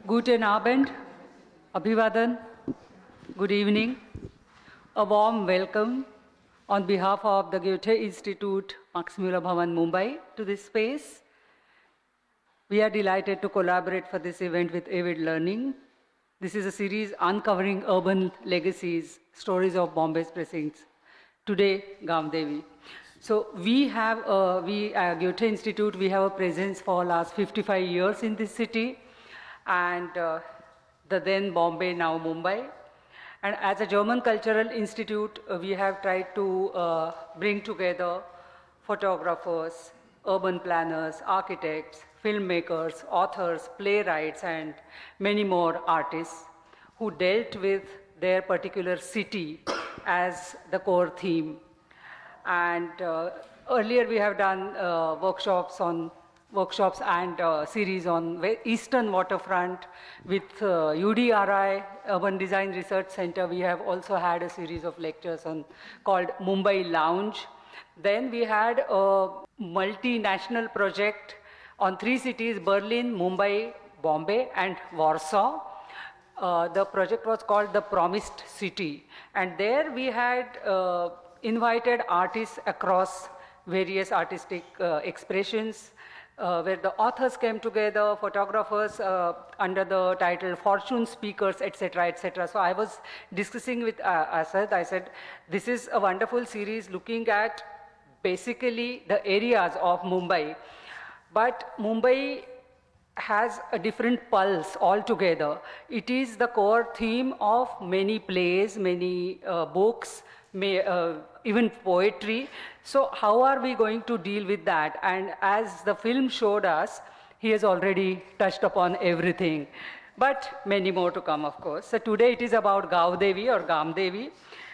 Guten Abend, Abhivadan, good evening. A warm welcome on behalf of the Goethe Institute, Maximula Bhavan, Mumbai, to this space. We are delighted to collaborate for this event with Avid Learning. This is a series uncovering urban legacies, stories of Bombay's precincts. Today, Gamdevi. So we have, at Goethe Institute, we have a presence for last 55 years in this city, and the then Bombay, now Mumbai. And as a German cultural institute, we have tried to bring together photographers, urban planners, architects, filmmakers, authors, playwrights, and many more artists who dealt with their particular city as the core theme. And earlier we have done workshops and series on Eastern Waterfront with UDRI, Urban Design Research Center. We have also had a series of lectures called Mumbai Lounge. Then we had a multinational project on 3 cities, Berlin, Mumbai, Bombay, and Warsaw. The project was called The Promised City. And there we had invited artists across various artistic expressions, where the authors came together, photographers under the title Fortune Speakers, etc., etc. So I was discussing with Asad. I said, this is a wonderful series looking at basically the areas of Mumbai. But Mumbai has a different pulse altogether. It is the core theme of many plays, many books, even poetry. So how are we going to deal with that? And as the film showed us, he has already touched upon everything, but many more to come, of course. So today it is about Gamdevi or Gamdevi,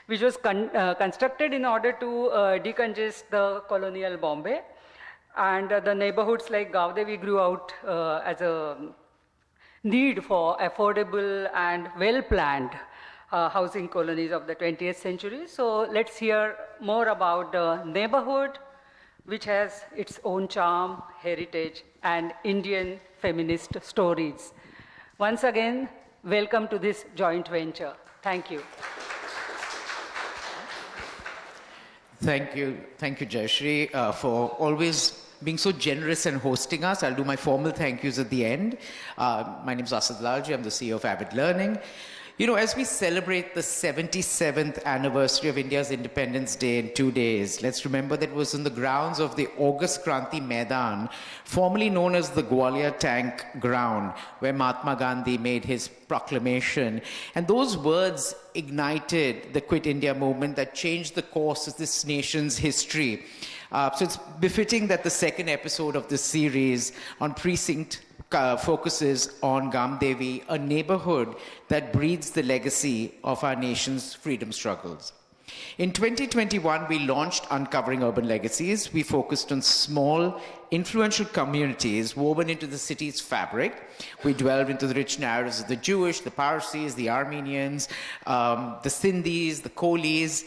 which was constructed in order to decongest the colonial Bombay. And the neighborhoods like Gamdevi grew out as a need for affordable and well-planned housing colonies of the 20th century. So let's hear more about the neighborhood, which has its own charm, heritage, and Indian feminist stories. Once again, welcome to this joint venture. Thank you. Thank you, Jayashree, for always being so generous and hosting us. I'll do my formal thank yous at the end. My name is Asad Lalji. I'm the CEO of Avid Learning. You know, as we celebrate the 77th anniversary of India's Independence Day in 2 days, let's remember that it was on the grounds of the August Kranti Maidan, formerly known as the Gwalior Tank Ground, where Mahatma Gandhi made his proclamation. And those words ignited the Quit India movement that changed the course of this nation's history. So it's befitting that the second episode of this series on Precinct focuses on Gamdevi, a neighborhood that breathes the legacy of our nation's freedom struggles. In 2021, we launched Uncovering Urban Legacies. We focused on small, influential communities woven into the city's fabric. We delved into the rich narratives of the Jewish, the Parsis, the Armenians, the Sindhis, the Kolis.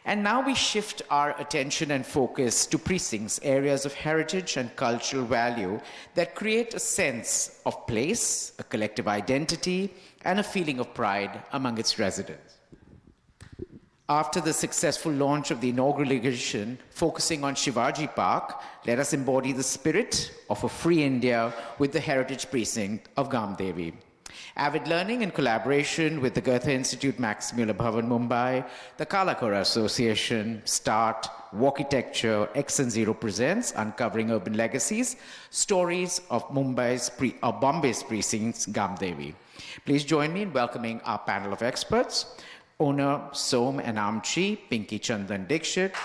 And now we shift our attention and focus to precincts, areas of heritage and cultural value that create a sense of place, a collective identity, and a feeling of pride among its residents. After the successful launch of the inaugural edition, focusing on Shivaji Park, let us embody the spirit of a free India with the heritage precinct of Gamdevi. Avid Learning, in collaboration with the Goethe Institute Maximula Bhavan, Mumbai, the Kalakara Association, START, Walkitecture, X and Zero presents Uncovering Urban Legacies, Stories of Bombay's precincts, Gamdevi. Please join me in welcoming our panel of experts, owner Som and Amchi, Pinky Chandan Dixit,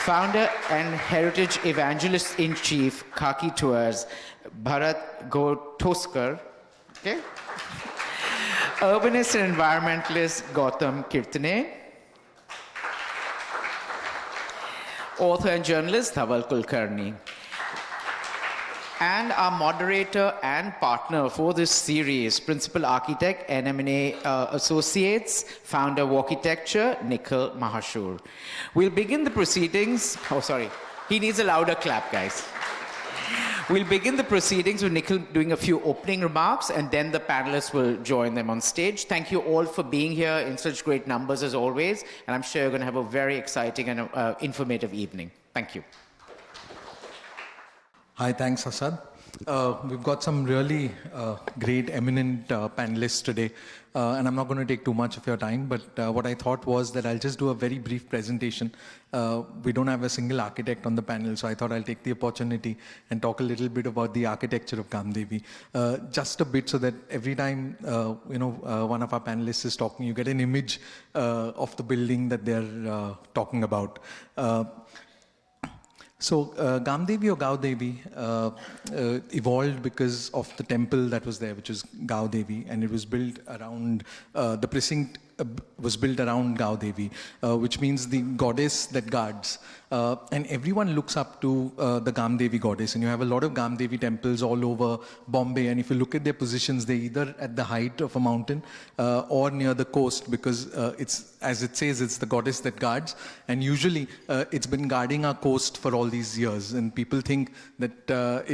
founder and heritage evangelist-in-chief, Khaki Tours, Bharat Gotoskar, okay? Urbanist and environmentalist, Gautam Kirtane, author and journalist, Dhaval Kulkarni. And our moderator and partner for this series, principal architect, NM&A Associates, founder Walkitecture, Nikhil Mahashur. We'll begin the proceedings. Oh, sorry. He needs a louder clap, guys. We'll begin the proceedings with Nikhil doing a few opening remarks, and then the panelists will join them on stage. Thank you all for being here in such great numbers as always, and I'm sure you're going to have a very exciting and informative evening. Thank you. Hi, thanks, Asad. We've got some really great, eminent panelists today, and I'm not going to take too much of your time, but what I thought was that I'll just do a very brief presentation. We don't have a single architect on the panel, so I thought I'll take the opportunity and talk a little bit about the architecture of Gamdevi. Just a bit so that every time one of our panelists is talking, you get an image of the building that they're talking about. So Gamdevi or Gaudevi evolved because of the temple that was there, which is Gaudevi, and it was built around, the precinct was built around Gaudevi, which means the goddess that guards. And everyone looks up to the Gamdevi goddess, and you have a lot of Gamdevi temples all over Bombay, and if you look at their positions, they're either at the height of a mountain or near the coast, because it's, as it says, it's the goddess that guards, and usually it's been guarding our coast for all these years, and people think that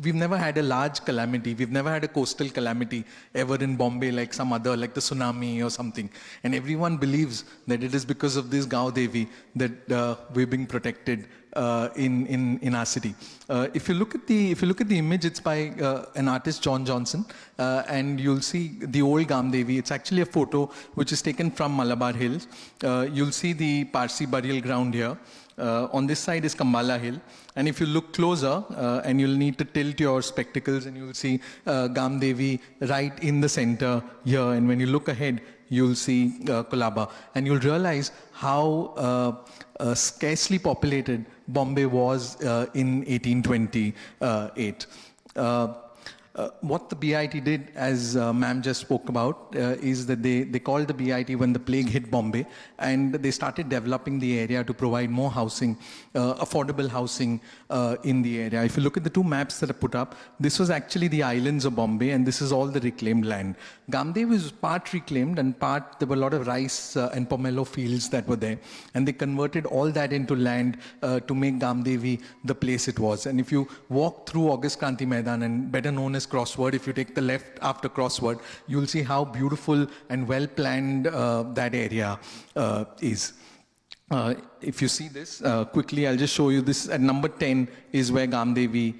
we've never had a large calamity, we've never had a coastal calamity ever in Bombay like some other, like the tsunami or something, and everyone believes that it is because of this Gaudevi that we're being protected in our city. If you look at the image, it's by an artist, John Johnson, and you'll see the old Gamdevi. It's actually a photo which is taken from Malabar Hills. You'll see the Parsi burial ground here. On this side is Kambala Hill, and if you look closer, and you'll need to tilt your spectacles, and you'll see Gamdevi right in the center here, and when you look ahead, you'll see Kolaba, and you'll realize how scarcely populated Bombay was in 1828. What the BIT did, as ma'am just spoke about, is that they called the BIT when the plague hit Bombay, and they started developing the area to provide more housing, affordable housing in the area. If you look at the two maps that are put up, this was actually the islands of Bombay, and this is all the reclaimed land. Gamdevi was part reclaimed, and part, there were a lot of rice and pomelo fields that were there, and they converted all that into land to make Gamdevi the place it was. And if you walk through August Kranti Maidan, and better known as Crossword, if you take the left after Crossword, you'll see how beautiful and well planned that area is. If you see this, quickly I'll just show you this. At number 10 is where Gamdevi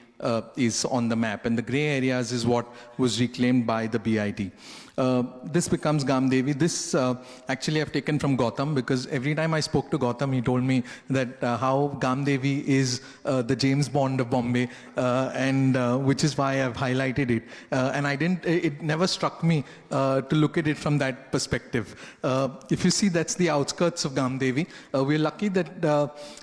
is on the map, and the grey areas is what was reclaimed by the BIT. This becomes Gamdevi. This actually I've taken from Gautam, because every time I spoke to Gautam, he told me that how Gamdevi is the James Bond of Bombay, and which is why I've highlighted it. And it never struck me to look at it from that perspective. If you see, that's the outskirts of Gamdevi. We're lucky that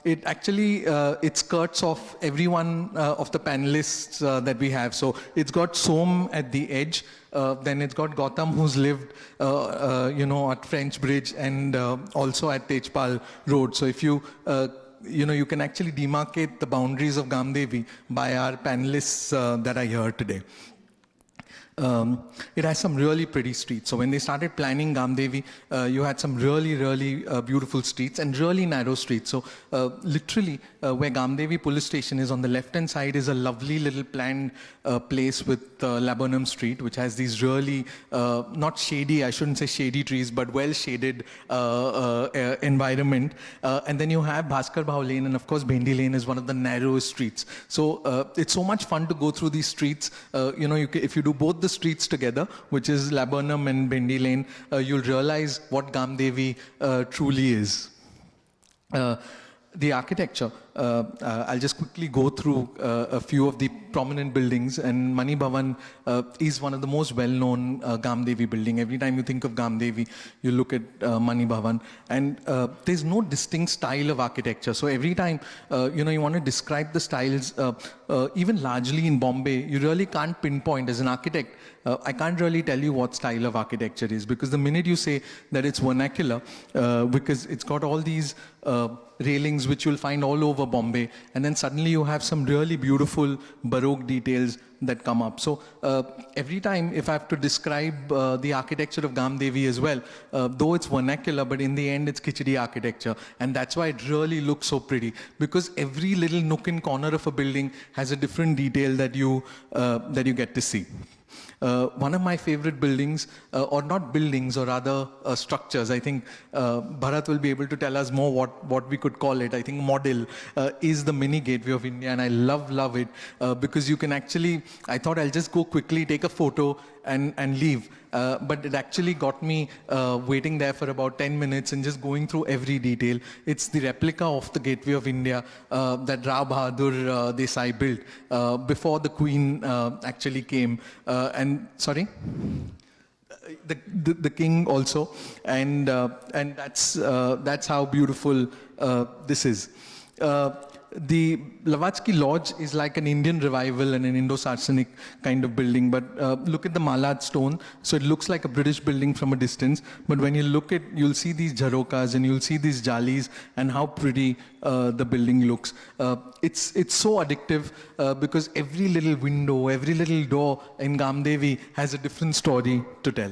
it actually, it skirts off every one of the panelists that we have. So it's got Som at the edge. Then it's got Gautam, who's lived, at French Bridge, and also at Tejpal Road. So if you, you can actually demarcate the boundaries of Gamdevi by our panelists that are here today. It has some really pretty streets. So when they started planning Gamdevi, you had some really, really beautiful streets and really narrow streets. So literally where Gamdevi police station is, on the left-hand side is a lovely little planned place with Laburnum Street, which has these really, not shady, I shouldn't say shady trees, but well-shaded environment. And then you have Bhaskar Bhau Lane, and of course Bhendi Lane is one of the narrowest streets. So it's so much fun to go through these streets. If you do both the streets together, which is Laburnum and Bhendi Lane, you'll realize what Gamdevi truly is. The architecture, I'll just quickly go through a few of the prominent buildings, and Mani Bhavan is one of the most well-known Gamdevi building. Every time you think of Gamdevi, you look at Mani Bhavan, and there's no distinct style of architecture. So every time you want to describe the styles, even largely in Bombay, you really can't pinpoint. As an architect, I can't really tell you what style of architecture is, because the minute you say that it's vernacular, because it's got all these railings which you'll find all over over Bombay, and then suddenly you have some really beautiful Baroque details that come up. So every time, if I have to describe the architecture of Gamdevi as well, though it's vernacular, but in the end it's Khichdi architecture, and that's why it really looks so pretty, because every little nook and corner of a building has a different detail that you get to see. One of my favorite buildings, or not buildings, or rather structures, I think Bharat will be able to tell us more what we could call it. I think model is the mini gateway of India, and I love it because you can actually, I thought I'll just go quickly, take a photo and leave. But it actually got me waiting there for about 10 minutes and just going through every detail. It's the replica of the Gateway of India that Rao Bahadur Desai built before the Queen actually came. Sorry? The king also, and that's how beautiful this is. The Blavatsky Lodge is like an Indian revival and an Indo-Saracenic kind of building, but look at the Malad stone. So it looks like a British building from a distance, but when you look at, you'll see these jharokas and you'll see these jalis and how pretty the building looks. It's so addictive because every little window, every little door in Gamdevi has a different story to tell.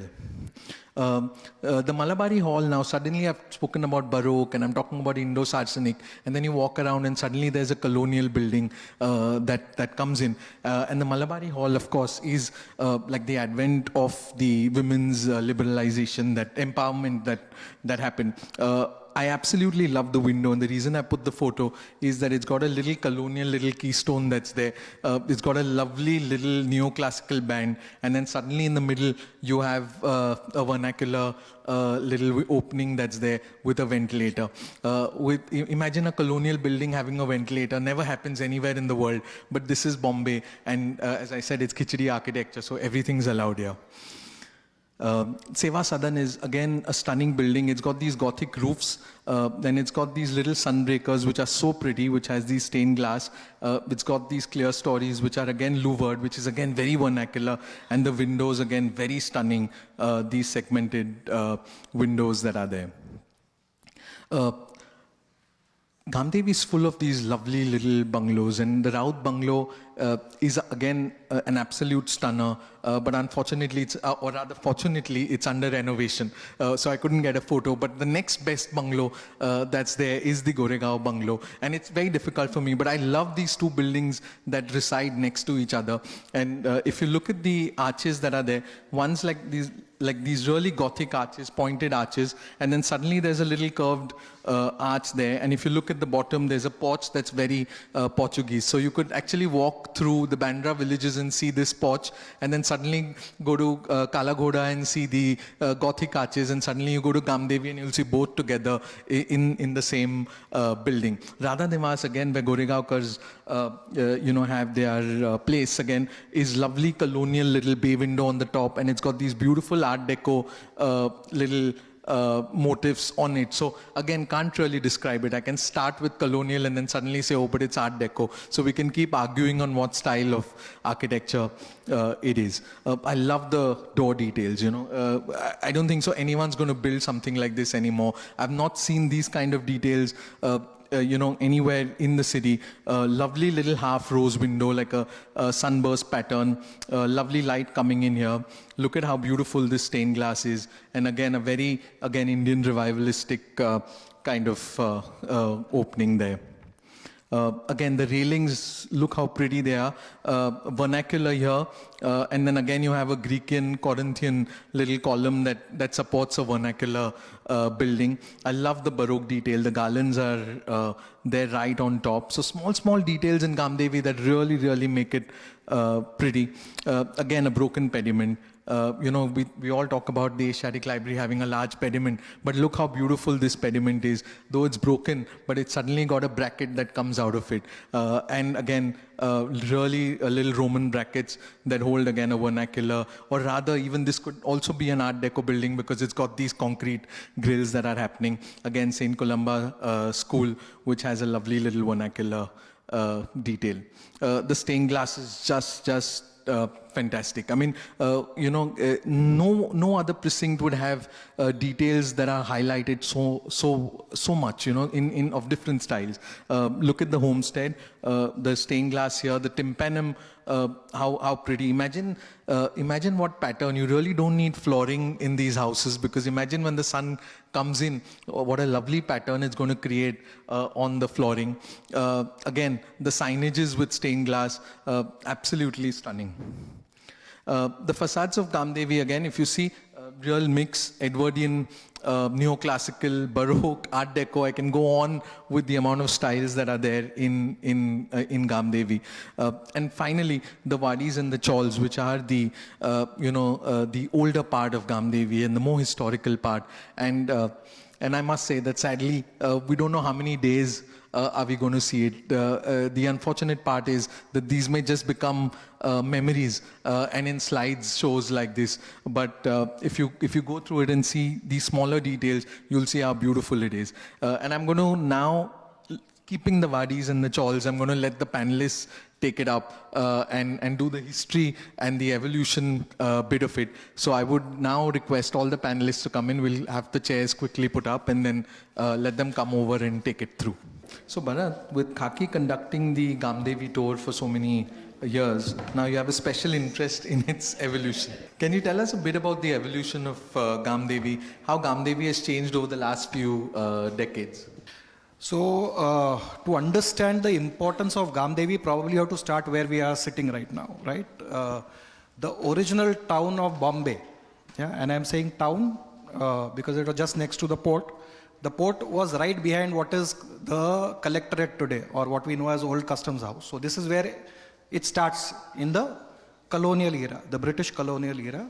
The Malabari Hall now, suddenly I've spoken about Baroque and I'm talking about Indo-Saracenic, and then you walk around and suddenly there's a colonial building that comes in. And the Malabari Hall, of course, is like the advent of the women's liberalization, that empowerment that happened. I absolutely love the window, and the reason I put the photo is that it's got a little colonial little keystone that's there. It's got a lovely little neoclassical band, and then suddenly in the middle you have a vernacular little opening that's there with a ventilator. Imagine a colonial building having a ventilator. Never happens anywhere in the world, but this is Bombay, and as I said, it's Khichdi architecture, so everything's allowed here. Seva Sadan is again a stunning building. It's got these Gothic roofs, then it's got these little sunbreakers which are so pretty, which has these stained glass. It's got these clear stories which are again louvered, which is again very vernacular, and the windows again very stunning, these segmented windows that are there. Gamdevi is full of these lovely little bungalows, and the Raut bungalow is again an absolute stunner, but unfortunately, or rather fortunately, it's under renovation. So I couldn't get a photo, but the next best bungalow that's there is the Goregaon bungalow, and it's very difficult for me, but I love these two buildings that reside next to each other. And if you look at the arches that are there, one's like these really Gothic arches, pointed arches, and then suddenly there's a little curved arch there, and if you look at the bottom, there's a porch that's very Portuguese. So you could actually walk through the Bandra villages and see this porch, and then suddenly go to Kala Ghoda and see the Gothic arches, and suddenly you go to Gamdevi and you'll see both together in the same building. Radha Niwas, again, where Goregaonkars have their place again, is lovely colonial little bay window on the top, and it's got these beautiful Art Deco little motifs on it. So again, can't really describe it. I can start with colonial and then suddenly say, oh, but it's Art Deco. So we can keep arguing on what style of architecture it is. I love the door details, I don't think so anyone's going to build something like this anymore. I've not seen these kind of details anywhere in the city. Lovely little half rose window, like a sunburst pattern, lovely light coming in here. Look at how beautiful this stained glass is. And again, a very, Indian revivalistic kind of opening there. Again, the railings, look how pretty they are. Vernacular here. And then again, you have a Grecian, Corinthian little column that supports a vernacular building. I love the Baroque detail. The garlands are there right on top. So small details in Gamdevi that really make it pretty. Again, a broken pediment. We all talk about the Asiatic Library having a large pediment, but look how beautiful this pediment is. Though it's broken, but it's suddenly got a bracket that comes out of it. And again, really little Roman brackets that hold again a vernacular, or rather even this could also be an Art Deco building because it's got these concrete grills that are happening. Again, St. Columba School, which has a lovely little vernacular detail. The stained glass is just fantastic. I mean, no other precinct would have details that are highlighted so much, in of different styles. Look at the homestead, the stained glass here, the tympanum, how pretty. Imagine what pattern. You really don't need flooring in these houses, because imagine when the sun comes in, what a lovely pattern it's going to create on the flooring. Again, the signages with stained glass, absolutely stunning. The facades of Gamdevi, again, if you see, real mix, Edwardian, neoclassical, Baroque, Art Deco. I can go on with the amount of styles that are there in Gamdevi. And finally, the wadis and the chawls, which are the older part of Gamdevi and the more historical part. And I must say that sadly, we don't know how many days are we going to see it. The unfortunate part is that these may just become memories and in slides shows like this. But if you go through it and see these smaller details, you'll see how beautiful it is. And I'm going to now, keeping the wadis and the chawls, I'm going to let the panelists take it up and do the history and the evolution bit of it. So I would now request all the panelists to come in. We'll have the chairs quickly put up and then let them come over and take it through. So Bharat, with Khaki conducting the Gamdevi tour for so many years, now you have a special interest in its evolution. Can you tell us a bit about the evolution of Gamdevi, how Gamdevi has changed over the last few decades? So, to understand the importance of Gamdevi, probably you have to start where we are sitting right now, right? The original town of Bombay, yeah, and I'm saying town because it was just next to the port. The port was right behind what is the collectorate today, or what we know as Old Customs House. So this is where it starts in the colonial era, the British colonial era.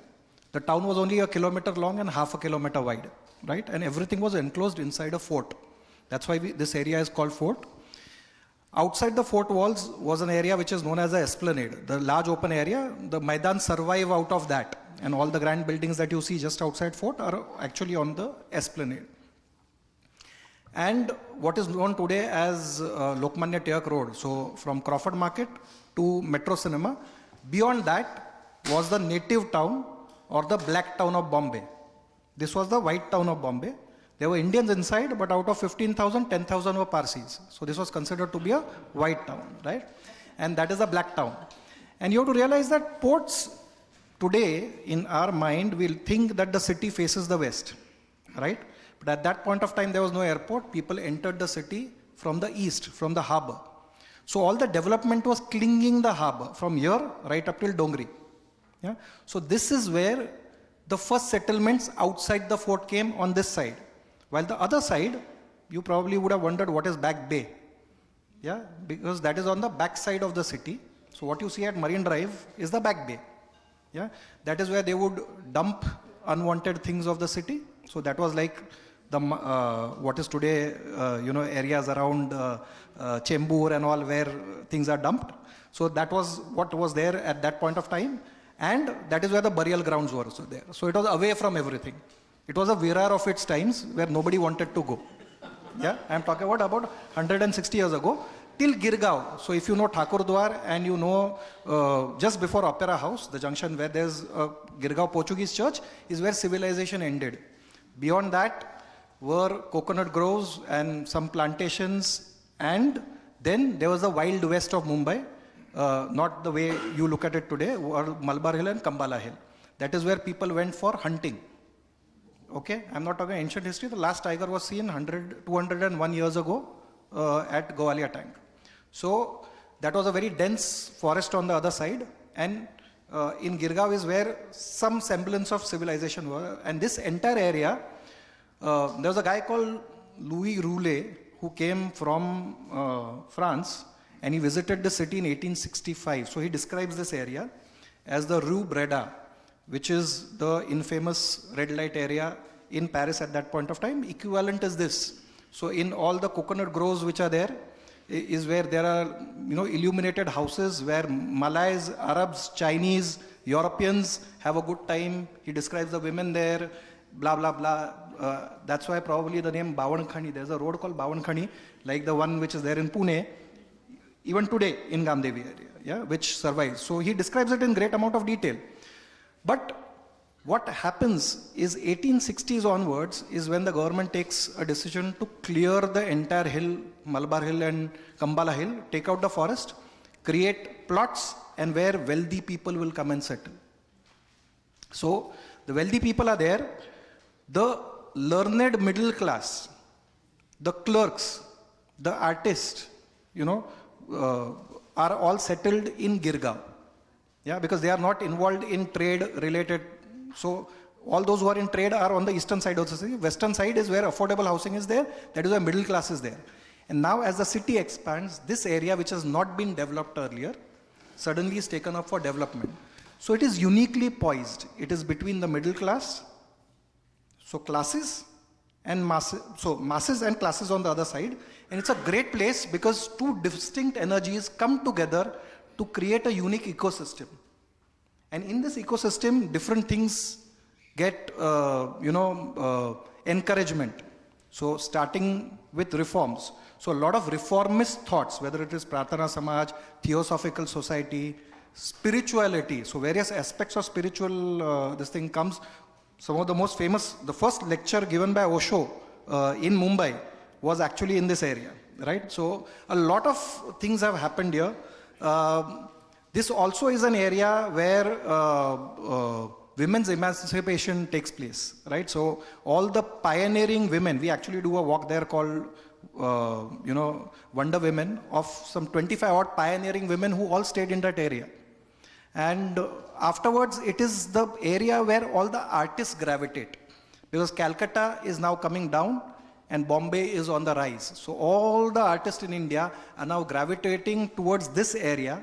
The town was only 1 kilometer long and half a kilometer wide, right? And everything was enclosed inside a fort. That's why this area is called fort. Outside the fort walls was an area which is known as the esplanade, the large open area. The Maidan survive out of that. And all the grand buildings that you see just outside fort are actually on the esplanade. And what is known today as Lokmanya Tilak Road, so from Crawford Market to Metro Cinema, beyond that was the native town or the black town of Bombay. This was the white town of Bombay. There were Indians inside, but out of 15,000, 10,000 were Parsis. So this was considered to be a white town, right? And that is a black town. And you have to realize that ports today, in our mind, will think that the city faces the west, right? But at that point of time, there was no airport. People entered the city from the east, from the harbor. So all the development was clinging the harbor from here right up till Dongri. Yeah? So this is where the first settlements outside the fort came on this side. While the other side, you probably would have wondered what is Back Bay. Yeah, because that is on the back side of the city. So what you see at Marine Drive is the Back Bay. Yeah, that is where they would dump unwanted things of the city. So that was like the what is today areas around Chembur and all where things are dumped. So that was what was there at that point of time, and that is where the burial grounds were also there. So it was away from everything. It was a virar of its times where nobody wanted to go. Yeah, I am talking about 160 years ago till Girgaon. So if you know Thakurdwar and you know just before Opera House, the junction where there's a Girgaon Portuguese church is where civilization ended. Beyond that were coconut groves and some plantations, and then there was the wild west of Mumbai, not the way you look at it today, or Malabar Hill and Kambala Hill. That is where people went for hunting. Okay, I'm not talking ancient history. The last tiger was seen 201 years ago at Gowalia Tank. So that was a very dense forest on the other side, and in Girgaon is where some semblance of civilization were. And this entire area, there was a guy called Louis Roulet who came from France, and he visited the city in 1865. So he describes this area as the Rue Breda, which is the infamous red light area in Paris at that point of time. Equivalent is this. So in all the coconut groves which are there is where there are illuminated houses where Malays, Arabs, Chinese, Europeans have a good time. He describes the women there, blah, blah, blah. That's why probably the name Bawan Khani, there's a road called Bawan Khani, like the one which is there in Pune. even today in Gamdevi area, yeah, which survives. So he describes it in great amount of detail. But what happens is 1860s onwards is when the government takes a decision to clear the entire hill, Malabar Hill and Kambala Hill, take out the forest, create plots, and where wealthy people will come and settle. So the wealthy people are there, the learned middle class, the clerks, the artists, are all settled in Girgaon. Yeah, because they are not involved in trade related. So all those who are in trade are on the eastern side of the city. Western side is where affordable housing is there. That is where middle class is there. And now as the city expands, this area which has not been developed earlier, suddenly is taken up for development. So it is uniquely poised. It is between the middle class, so classes, and masses, so masses and classes on the other side. And it's a great place because two distinct energies come together to create a unique ecosystem. And in this ecosystem, different things get, encouragement. So starting with reforms. So a lot of reformist thoughts, whether it is Pratana Samaj, Theosophical Society, spirituality. So various aspects of spiritual, this thing comes. Some of the most famous, the first lecture given by Osho in Mumbai was actually in this area, right? So a lot of things have happened here. This also is an area where women's emancipation takes place, right? So all the pioneering women, we actually do a walk there called, Wonder Women, of some 25 odd pioneering women who all stayed in that area. And afterwards, it is the area where all the artists gravitate, because Calcutta is now coming down and Bombay is on the rise. So all the artists in India are now gravitating towards this area.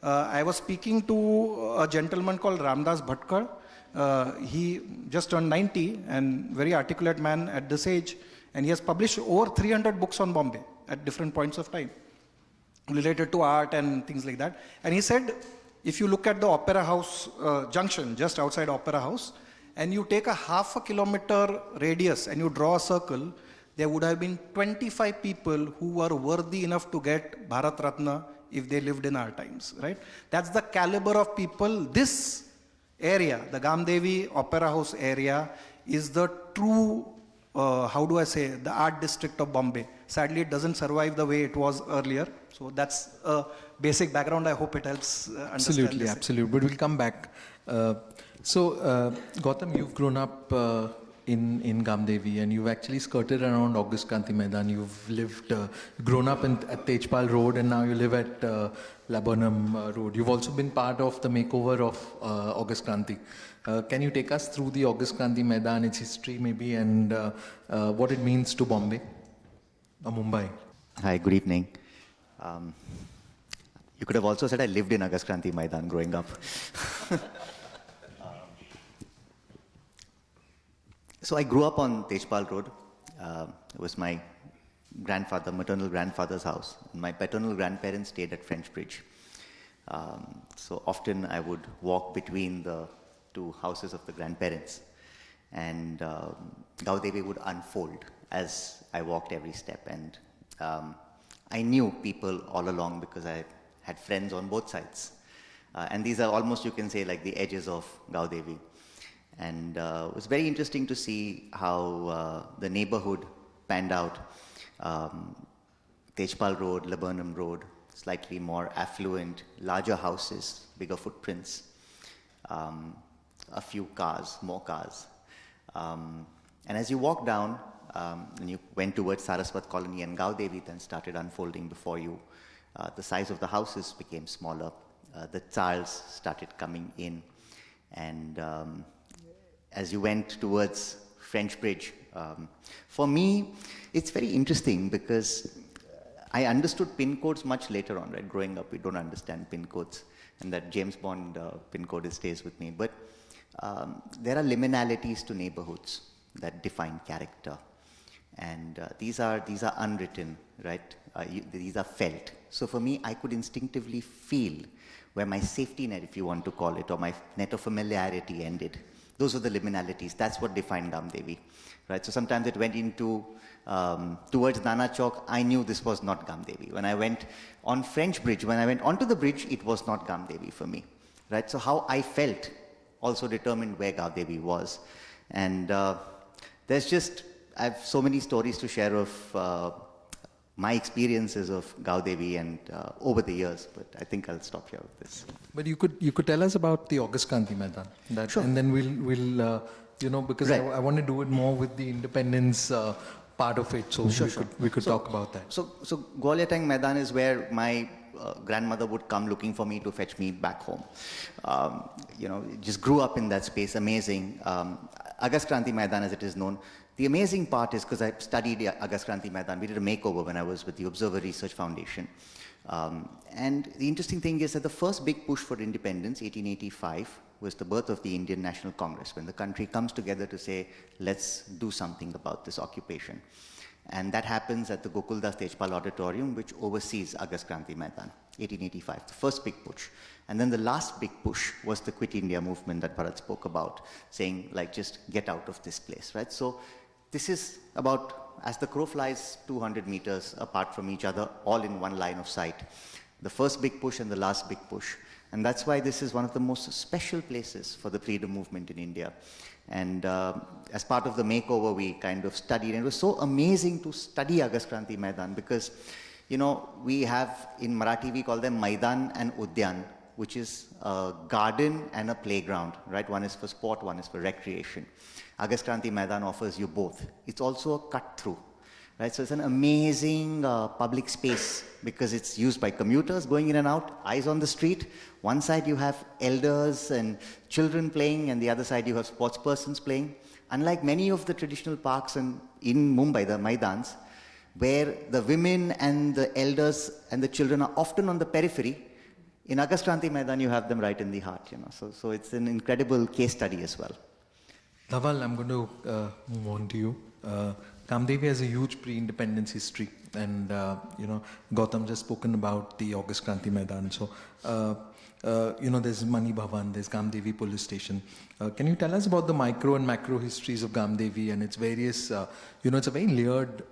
I was speaking to a gentleman called Ramdas Bhatkar. He just turned 90 and very articulate man at this age. And he has published over 300 books on Bombay at different points of time related to art and things like that. And he said, if you look at the Opera House junction, just outside Opera House, and you take a half a kilometer radius and you draw a circle, there would have been 25 people who were worthy enough to get Bharat Ratna if they lived in our times, right? That's the caliber of people. This area, the Gamdevi Opera House area, is the true, the art district of Bombay. Sadly, it doesn't survive the way it was earlier. So that's a basic background. I hope it helps understand. Absolutely, absolutely. But we'll come back. Gautam, you've grown up in Gamdevi, and you've actually skirted around August Kranti Maidan. You've lived, grown up at Tejpal Road, and now you live at Laburnum Road. You've also been part of the makeover of August Kranti. Can you take us through the August Kranti Maidan, its history maybe, and what it means to Bombay or Mumbai? Hi, good evening. You could have also said I lived in August Kranti Maidan growing up. So I grew up on Tejpal Road. It was my maternal grandfather's house. My paternal grandparents stayed at French Bridge. So often I would walk between the two houses of the grandparents, and Gamdevi would unfold as I walked every step. And I knew people all along because I had friends on both sides. And these are almost, you can say, like the edges of Gamdevi. And it was very interesting to see how the neighborhood panned out. Tejpal Road, Laburnum Road, slightly more affluent, larger houses, bigger footprints, a few cars, more cars. And as you walk down, and you went towards Saraswat Colony, and Gamdevi then started unfolding before you. The size of the houses became smaller. The Tsars started coming in. And as you went towards French Bridge, for me, it's very interesting because I understood pin codes much later on, right? Growing up, we don't understand pin codes, and that James Bond pin code stays with me. But there are liminalities to neighborhoods that define character. And these are unwritten, right? These are felt. So for me, I could instinctively feel where my safety net, if you want to call it, or my net of familiarity ended, Those were the liminalities. That's what defined Gamdevi, right? So sometimes it went into towards Nana Chowk. I knew this was not Gamdevi. When I went on French Bridge, when I went onto the bridge, it was not Gamdevi for me, right? So how I felt also determined where Gamdevi was. And I have so many stories to share of my experiences of Gamdevi and over the years, but I think I'll stop here with this. But you could tell us about the August Kranti Maidan, Sure. and then we'll because Right. I want to do it more with the independence part of it, so we could talk about that. So Gwalior Tank Maidan is where my grandmother would come looking for me to fetch me back home. Just grew up in that space, amazing. August Kranti Maidan, as it is known. The amazing part is, because I studied August Kranti Maidan, we did a makeover when I was with the Observer Research Foundation. And the interesting thing is that the first big push for independence, 1885, was the birth of the Indian National Congress, when the country comes together to say, let's do something about this occupation. And that happens at the Gokuldas Tejpal Auditorium, which oversees August Kranti Maidan, 1885, the first big push. And then the last big push was the Quit India movement that Bharat spoke about, saying, like, just get out of this place, right? So this is about, as the crow flies, 200 meters apart from each other, all in one line of sight. The first big push and the last big push. And that's why this is one of the most special places for the freedom movement in India. And as part of the makeover, we kind of studied, and it was so amazing to study August Kranti Maidan, because, we have, in Marathi, we call them Maidan and Udyan, which is a garden and a playground, right? One is for sport, one is for recreation. August Kranti Maidan offers you both. It's also a cut-through, right? So it's an amazing public space, because it's used by commuters going in and out, eyes on the street. One side you have elders and children playing, and the other side you have sports persons playing. Unlike many of the traditional parks in Mumbai, the Maidans, where the women and the elders and the children are often on the periphery, in August Kranti Maidan you have them right in the heart, So it's an incredible case study as well. Dhaval, I'm going to move on to you. Gamdevi has a huge pre-independence history, and Gautam just spoken about the August Kranti Maidan. So, there's Mani Bhavan, there's Gamdevi Police Station. Can you tell us about the micro and macro histories of Gamdevi and its various? It's a very layered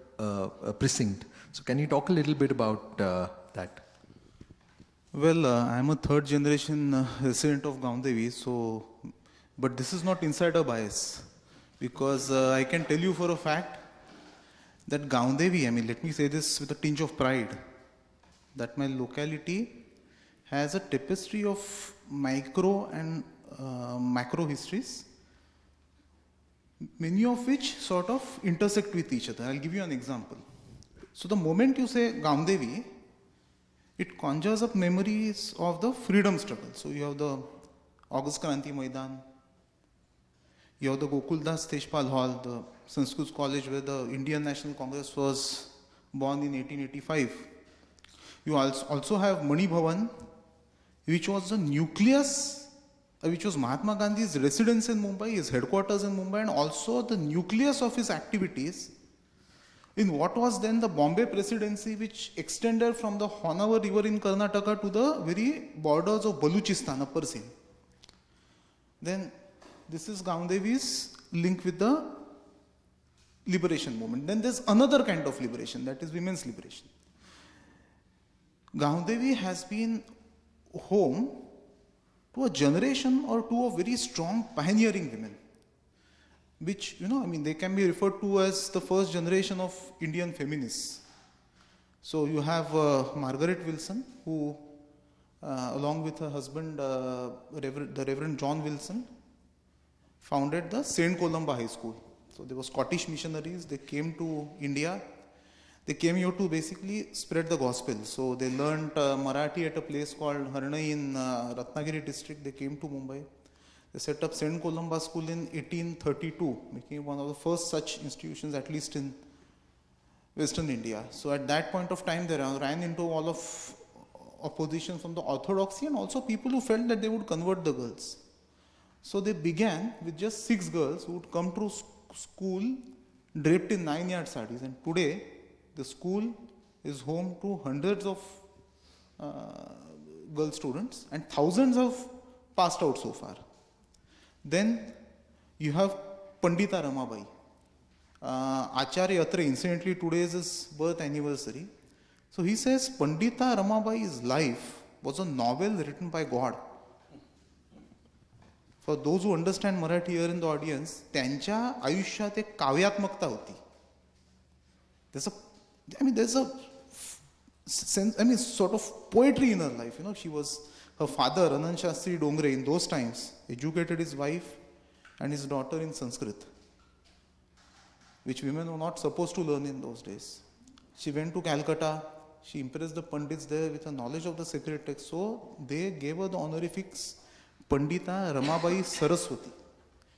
precinct. So, can you talk a little bit about that? Well, I'm a third generation resident of Gamdevi, but this is not insider bias, because I can tell you for a fact that Gamdevi, let me say this with a tinge of pride, that my locality has a tapestry of micro and macro histories, many of which sort of intersect with each other. I'll give you an example. So the moment you say Gamdevi, it conjures up memories of the freedom struggle. So you have the August Kranti Maidan, you have the Gokuldas Tejpal Hall, the Sanskrit College where the Indian National Congress was born in 1885. You also have Mani Bhavan, which was the nucleus, which was Mahatma Gandhi's residence in Mumbai, his headquarters in Mumbai, and also the nucleus of his activities in what was then the Bombay Presidency, which extended from the Honavar River in Karnataka to the very borders of Baluchistan, Upper Sindh. Then this is Gamdevi's link with the liberation movement. Then there's another kind of liberation, that is women's liberation. Gamdevi has been home to a generation or two of very strong pioneering women, which, they can be referred to as the first generation of Indian feminists. So you have Margaret Wilson, who, along with her husband, the Reverend John Wilson, founded the St. Columba High School. So they were Scottish missionaries. They came to India. They came here to basically spread the gospel. So they learned Marathi at a place called Harnai in Ratnagiri district. They came to Mumbai. They set up St. Columba School in 1832, making it one of the first such institutions, at least in Western India. So at that point of time, they ran into all of opposition from the orthodoxy and also people who felt that they would convert the girls. So they began with just 6 girls who would come to school draped in 9-yard sarees. And today, the school is home to hundreds of girl students and thousands of passed out so far. Then You have Pandita Ramabai. Acharya Atre, incidentally, today is his birth anniversary. So he says Pandita Ramabai's life was a novel written by God. For those who understand Marathi here in the audience, त्यांच्या आयुष्यात एक काव्यात्मकता होती. There's a sense, sort of poetry in her life. Her father, Anand Shastri Dongre, in those times, educated his wife and his daughter in Sanskrit, which women were not supposed to learn in those days. She went to Calcutta. She impressed the Pandits there with a knowledge of the sacred text. So they gave her the honorifics Pandita Ramabai Saraswati.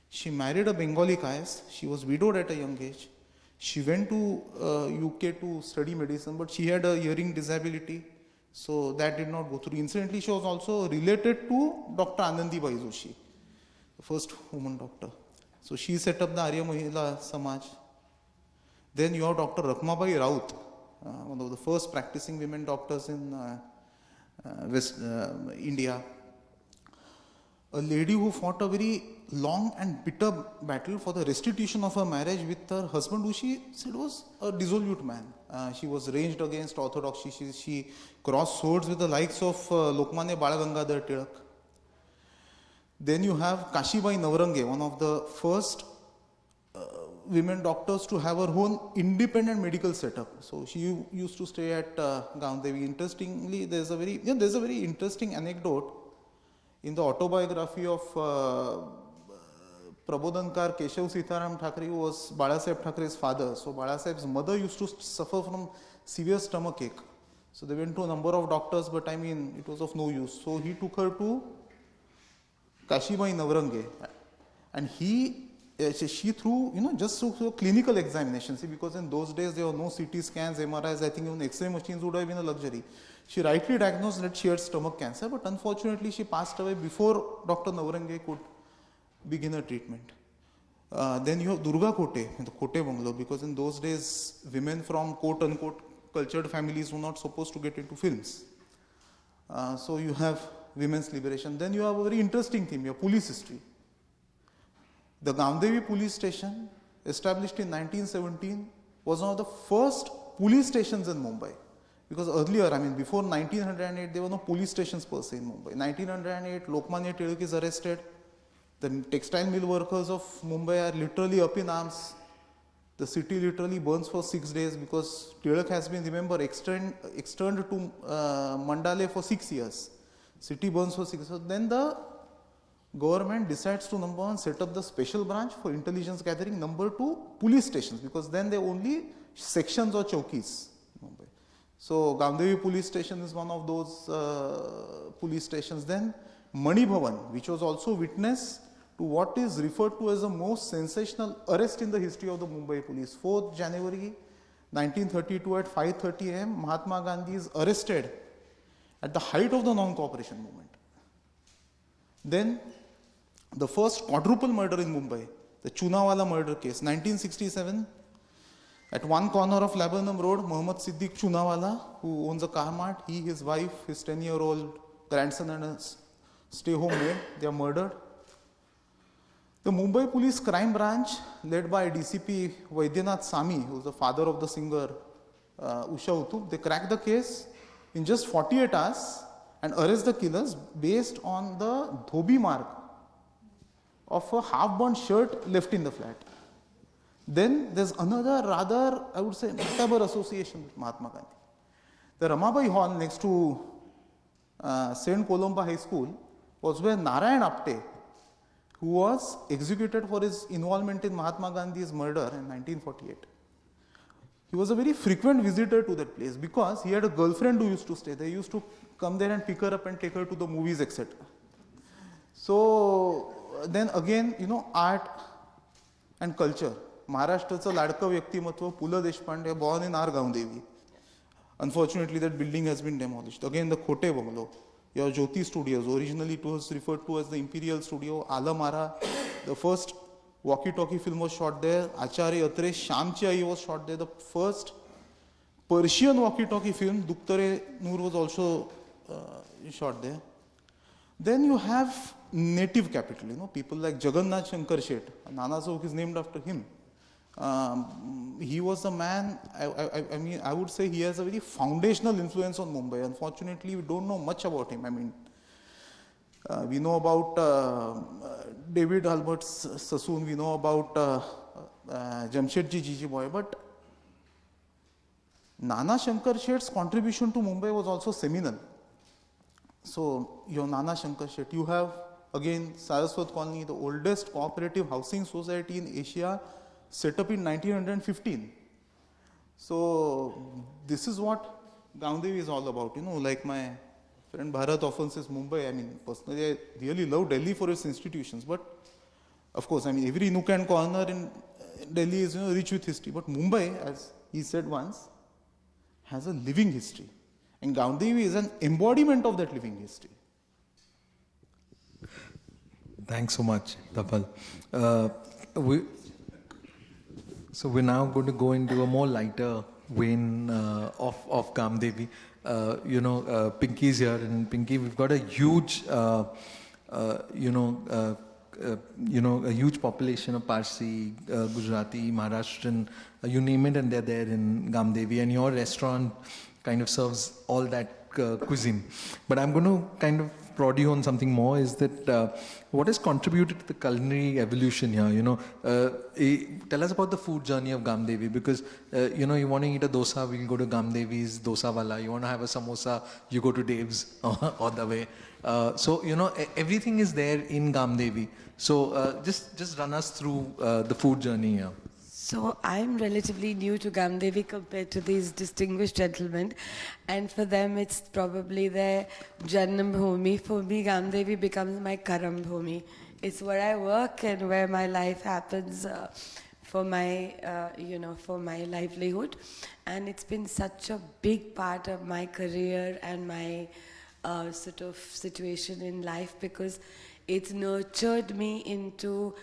She married a Bengali caste. She was widowed at a young age. She went to UK to study medicine, but she had a hearing disability, so that did not go through. Incidentally, she was also related to Dr. Anandibai Joshi, the first woman doctor. So she set up the Arya Mahila Samaj. Then you have Dr. Rakmabai Raut, one of the first practicing women doctors in West India. A lady who fought a very long and bitter battle for the restitution of her marriage with her husband, who she said was a dissolute man. She was ranged against orthodoxy. She crossed swords with the likes of Lokmanya Balagangadhar Tilak. Then you have Kashibai Navarange, one of the first women doctors to have her own independent medical setup. So she used to stay at Gamdevi. Interestingly, there's a very interesting anecdote in the autobiography of Prabodhankar Keshav Sitaram Thackeray, who was Balasaheb Thackeray's father. So Balasaheb's mother used to suffer from severe stomach ache. So they went to a number of doctors, but it was of no use. So he took her to Kashibai Navarange, and she threw, just through clinical examination. See, because in those days there were no CT scans, MRIs. I think even X-ray machines would have been a luxury. She rightly diagnosed that she had stomach cancer, but unfortunately she passed away before Dr. Navarange could begin her treatment. Then you have Durga Kote, the Kote Bungalow, because in those days women from quote-unquote cultured families were not supposed to get into films. So you have women's liberation. Then you have a very interesting theme, your police history. The Gamdevi police station, established in 1917, was one of the first police stations in Mumbai. Because earlier, before 1908, there were no police stations per se in Mumbai. 1908, Lokmanya Tilak is arrested. The textile mill workers of Mumbai are literally up in arms. The city literally burns for 6 days because Tilak has been, remember, extended to Mandale for 6 years. City burns for 6 years. So then the government decides to, number one, set up the special branch for intelligence gathering. Number two, police stations, because then there are only sections or chowkis in Mumbai. So Gamdevi police station is one of those police stations. Then Mani Bhavan, which was also witness to what is referred to as the most sensational arrest in the history of the Mumbai police. 4th January 1932 at 5:30 am, Mahatma Gandhi is arrested at the height of the non-cooperation movement. Then the first quadruple murder in Mumbai, the Chunawala murder case, 1967. At one corner of Laburnum Road, Mohammad Siddiq Chunawala, who owns a car mart, he, his wife, his 10-year-old grandson and a stay-home maid, they are murdered. The Mumbai Police Crime Branch, led by DCP Vaidyanath Sami, who is the father of the singer Usha Uthup, they crack the case in just 48 hours and arrest the killers based on the dhobi mark of a half-burnt shirt left in the flat. Then there's another rather, I would say, macabre association with Mahatma Gandhi. The Ramabai Hall next to St. Columba High School was where Narayan Apte, who was executed for his involvement in Mahatma Gandhi's murder in 1948. He was a very frequent visitor to that place because he had a girlfriend who used to stay there. He used to come there and pick her up and take her to the movies, etc. So then again, art and culture. Maharashtraचं लाडकं व्यक्तिमत्व पु ल Deshpande, born in R. Gamdevi. Unfortunately, that building has been demolished. Again, the Kote Bungalow, your Jyoti Studios. Originally, it was referred to as the Imperial Studio. Alamara, the first walkie-talkie film was shot there. Acharya Atre, Shamchi Ai was shot there. The first Persian walkie-talkie film, Duktare Noor, was also shot there. Then you have native capital. You know, people like Jagannath Shankar Shet, Nana Chowk is named after him. He was the man, I mean, I would say he has a very foundational influence on Mumbai. Unfortunately, we don't know much about him. I mean, we know about David Albert Sassoon, we know about Jamshedji Jijiboy, but Nana Shankar Shet's contribution to Mumbai was also seminal. So, your Nana Shankar Shet, you have again Saraswat Colony, the oldest cooperative housing society in Asia, set up in 1915. So, this is what Gamdevi is all about. You know, like my friend Bharat often says Mumbai. I mean, personally, I really love Delhi for its institutions. But, of course, I mean, every nook and corner in Delhi is, you know, rich with history. But Mumbai, as he said once, has a living history. And Gamdevi is an embodiment of that living history. Thanks so much, Tapal. So we're now going to go into a more lighter vein of Gamdevi. Pinky's here, and Pinky, we've got a huge, a huge population of Parsi, Gujarati, Maharashtrian, you name it, and they're there in Gamdevi. And your restaurant kind of serves all that cuisine. But I'm going to kind of prod you on something more, is that what has contributed to the culinary evolution here? You know, tell us about the food journey of Gamdevi, because you want to eat a dosa, we'll go to Gamdevi's Dosa Wala. You want to have a samosa, you go to Dave's or the way. So everything is there in Gamdevi. So just run us through the food journey here. So I'm relatively new to Gamdevi compared to these distinguished gentlemen, and for them it's probably their Jannam Bhumi. For me, Gamdevi becomes my Karam Bhumi. It's where I work and where my life happens for my, for my livelihood. And it's been such a big part of my career and my sort of situation in life, because it's nurtured me into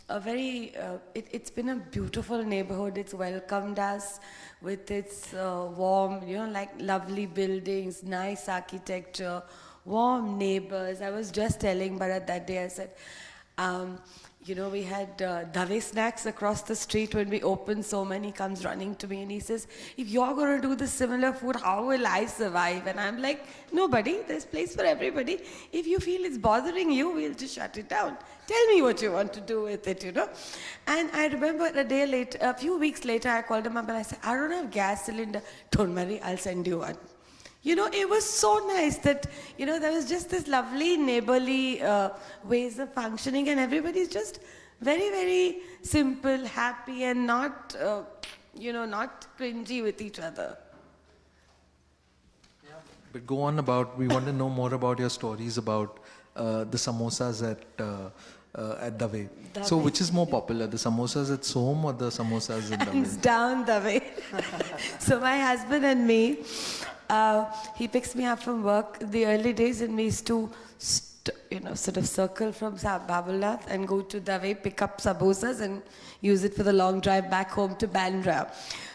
a very, it's been a beautiful neighborhood. It's welcomed us with its warm, like lovely buildings, nice architecture, warm neighbors. I was just telling Bharat that day, I said, we had Dave snacks across the street when we opened. So many comes running to me and he says, if you're going to do this similar food, how will I survive? And I'm like, nobody, there's place for everybody. If you feel it's bothering you, we'll just shut it down. Tell me what you want to do with it, And I remember a few weeks later, I called him up and I said, I don't have gas cylinder. Don't worry, I'll send you one. It was so nice that, there was just this lovely neighborly ways of functioning, and everybody's just very, very simple, happy, and not, not cringy with each other. Yeah. But go on we want to know more about your stories about the samosas at Dave. So which is more popular, the samosas at Som or the samosas at Dave? Hands down Dave. So my husband and me, he picks me up from work the early days, and we used to, sort of circle from Babulnath and go to Dave, pick up samosas and use it for the long drive back home to Bandra.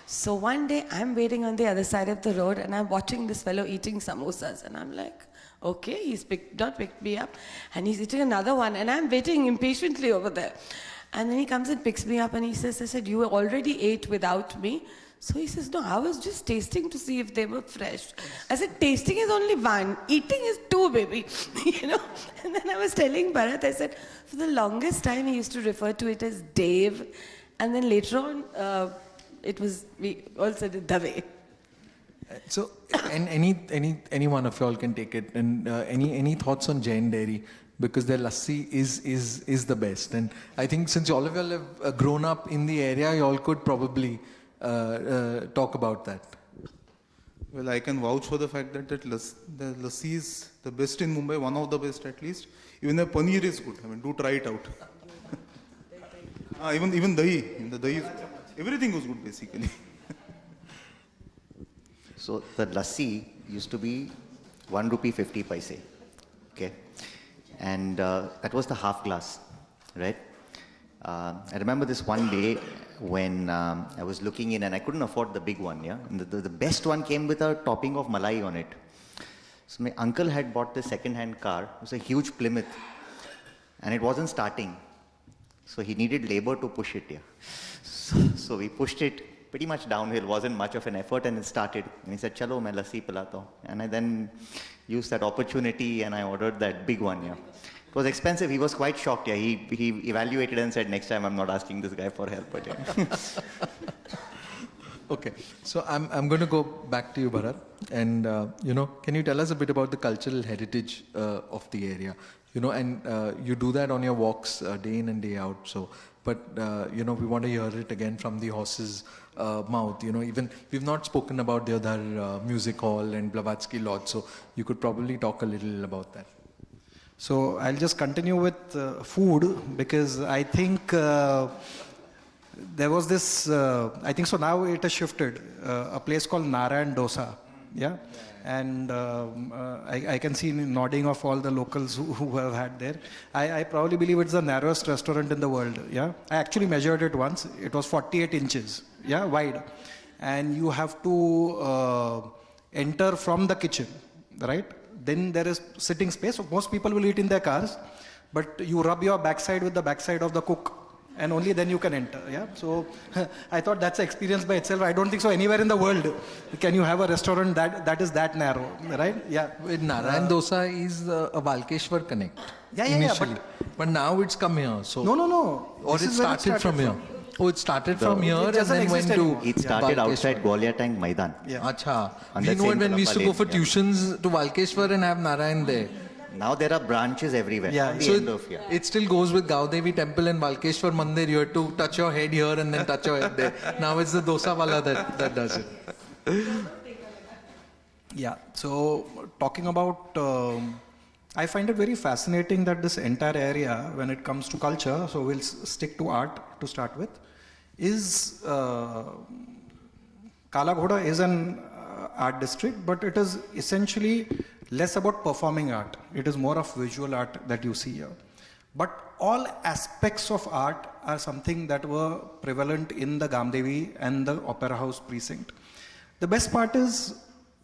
So one day I'm waiting on the other side of the road and I'm watching this fellow eating samosas, and I'm like, okay, he's picked me up and he's eating another one, and I'm waiting impatiently over there. And then he comes and picks me up and he says, I said, you already ate without me. So he says, no, I was just tasting to see if they were fresh. I said, tasting is only one, eating is two, baby. And then I was telling Bharat, I said, for the longest time he used to refer to it as Dave, and then later on we all said it Dave. So, and any one of y'all can take it. And any thoughts on Jain Dairy? Because their lassi is the best. And I think since all of y'all have grown up in the area, y'all could probably talk about that. Well, I can vouch for the fact that the lassi is the best in Mumbai, one of the best at least. Even the paneer is good. I mean, do try it out. Even dahi. The dahi is, everything was good basically. So the lassi used to be 1 rupee 50 paise, okay, and that was the half glass, right? I remember this one day when I was looking in and I couldn't afford the big one, yeah. And the best one came with a topping of malai on it. So my uncle had bought this second-hand car. It was a huge Plymouth, and it wasn't starting. So he needed labor to push it here. So we pushed it pretty much downhill. Wasn't much of an effort, and it started. And he said, "Chalo, main lassi pilata hu." And I then used that opportunity, and I ordered that big one. Yeah, it was expensive. He was quite shocked. Yeah, he evaluated and said, "Next time, I'm not asking this guy for help." But yeah. Okay, so I'm going to go back to you, Bharat, and can you tell us a bit about the cultural heritage of the area? And you do that on your walks day in and day out. So, but we want to hear it again from the horse's mouth. Even we've not spoken about the other music hall and Blavatsky Lodge. So you could probably talk a little about that. So I'll just continue with food, because I think there was this, I think so now it has shifted, a place called Narayan Dosa. Yeah. And I can see nodding of all the locals who have had there. I probably believe it's the narrowest restaurant in the world. Yeah. I actually measured it once. It was 48 inches, yeah, wide. And you have to enter from the kitchen, right? Then there is sitting space. So most people will eat in their cars, but you rub your backside with the backside of the cook, and only then you can enter. Yeah. So I thought that's an experience by itself. I don't think so anywhere in the world can you have a restaurant that is that narrow, right? Yeah. With Narayan Dosa is a Valkeshwar connect. Yeah, initially. But now it's come here. So no. Or it started from here. Oh, it started from here and doesn't then went exist to anymore. It started Valkeshwar. outside Gwalior Tank Maidan. Yeah. Acha. On We that know same it when we used to go for Kalamba lane, tuitions to Valkeshwar and have Narayan there. Now there are branches everywhere. Yeah, At the So end of, yeah. it still goes with Gamdevi temple and Valkeshwar Mandir. You have to touch your head here and then touch your head there. Now it's the dosa wala that does it. Yeah. So talking about, I find it very fascinating that this entire area, when it comes to culture, so we'll stick to art to start with, is Kala Ghoda is an art district, but it is essentially less about performing art. It is more of visual art that you see here. But all aspects of art are something that were prevalent in the Gamdevi and the Opera House precinct. The best part is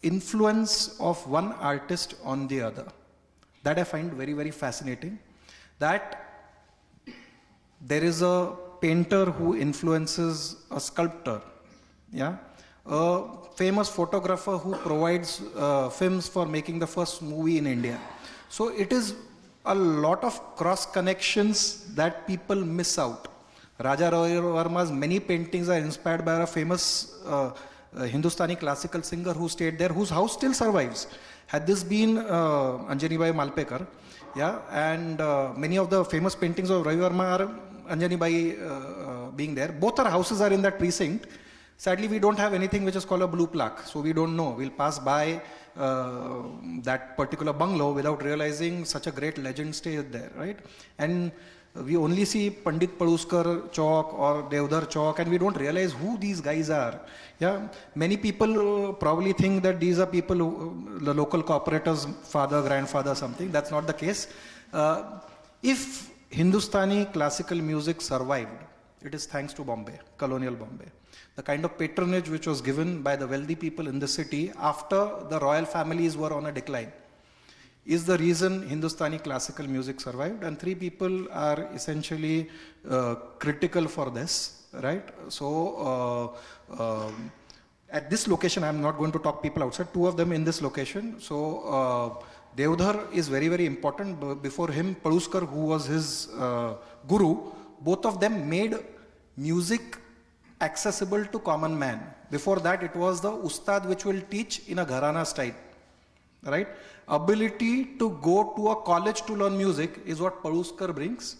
influence of one artist on the other. That I find very, very fascinating. That there is a painter who influences a sculptor. Yeah. A famous photographer who provides films for making the first movie in India. So it is a lot of cross connections that people miss out. Raja Roy Verma's many paintings are inspired by a famous Hindustani classical singer who stayed there, whose house still survives. Had this been Anjani Bai Malpekar, yeah, and many of the famous paintings of Ravi Verma are Anjani Bai being there. Both our houses are in that precinct. Sadly, we don't have anything which is called a blue plaque, so we don't know. We'll pass by that particular bungalow without realizing such a great legend stays there, right? And we only see Pandit Paluskar Chowk or Devdar Chowk, and we don't realize who these guys are. Yeah, many people probably think that these are people who, the local corporators' father, grandfather, something. That's not the case. If Hindustani classical music survived, it is thanks to Bombay, colonial Bombay. The kind of patronage which was given by the wealthy people in the city after the royal families were on a decline is the reason Hindustani classical music survived. And three people are essentially critical for this, right? So at this location, I'm not going to talk people outside, two of them in this location. So Devdar is very, very important. Before him, Paluskar, who was his guru, both of them made music accessible to common man. Before that, it was the ustad which will teach in a gharana style, right? Ability to go to a college to learn music is what Paluskar brings.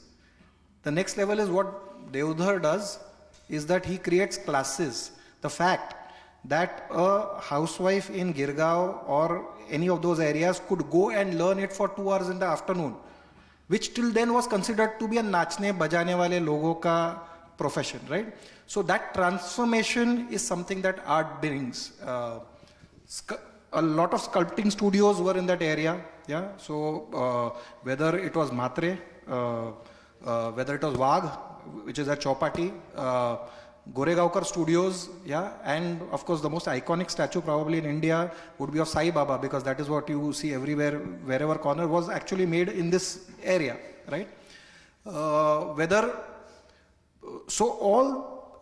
The next level is what Devdar does, is that he creates classes. The fact that a housewife in Girgaon or any of those areas could go and learn it for 2 hours in the afternoon, which till then was considered to be a nachne bajane wale logo ka profession, right? So that transformation is something that art brings. A lot of sculpting studios were in that area, yeah. So whether it was Matre, whether it was Wagh, which is at Chowpatty, Goregaonkar Studios, yeah, and of course the most iconic statue probably in India would be of Sai Baba, because that is what you see everywhere, wherever corner, was actually made in this area, right? So all,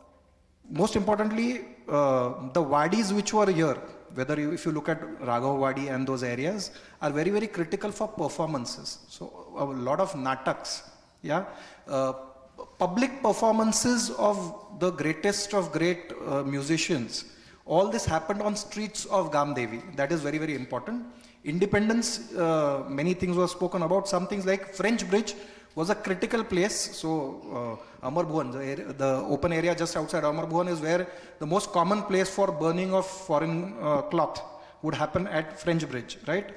most importantly, the wadis which were here, if you look at Raghav Wadi and those areas, are very, very critical for performances. So a lot of nataks, yeah, public performances of the greatest of great musicians. All this happened on streets of Gamdevi. That is very, very important. Independence, many things were spoken about. Some things like French Bridge was a critical place. So Amar Bhuvan, the open area just outside Amar Bhuvan, is where the most common place for burning of foreign cloth would happen at French Bridge, right?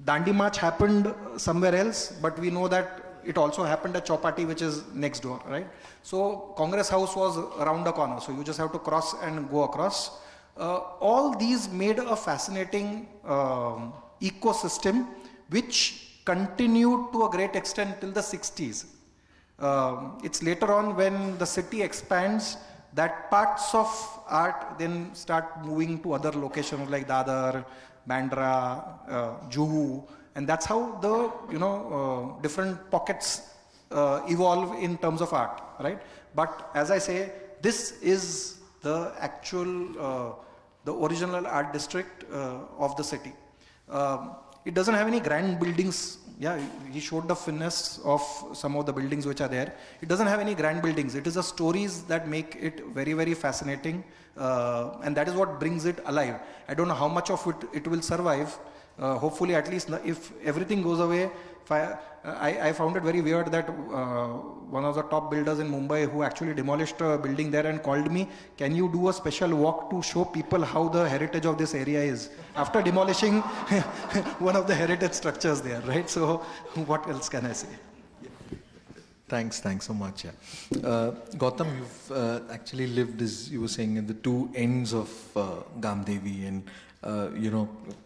Dandi March happened somewhere else, but we know that it also happened at Chowpatty, which is next door, right? So Congress House was around the corner, so you just have to cross and go across. All these made a fascinating ecosystem which continued to a great extent till the 60s. It's later on when the city expands that parts of art then start moving to other locations like Dadar, Bandra, Juhu, and that's how the different pockets evolve in terms of art, right? But as I say, this is the actual, the original art district of the city. It doesn't have any grand buildings. Yeah, he showed the finesse of some of the buildings which are there. It doesn't have any grand buildings. It is the stories that make it very, very fascinating. And that is what brings it alive. I don't know how much of it will survive. Hopefully, at least if everything goes away. I found it very weird that one of the top builders in Mumbai who actually demolished a building there and called me, can you do a special walk to show people how the heritage of this area is? After demolishing one of the heritage structures there, right? So what else can I say? Thanks so much. Yeah. Gautam, you've actually lived, as you were saying, in the two ends of Gamdevi, and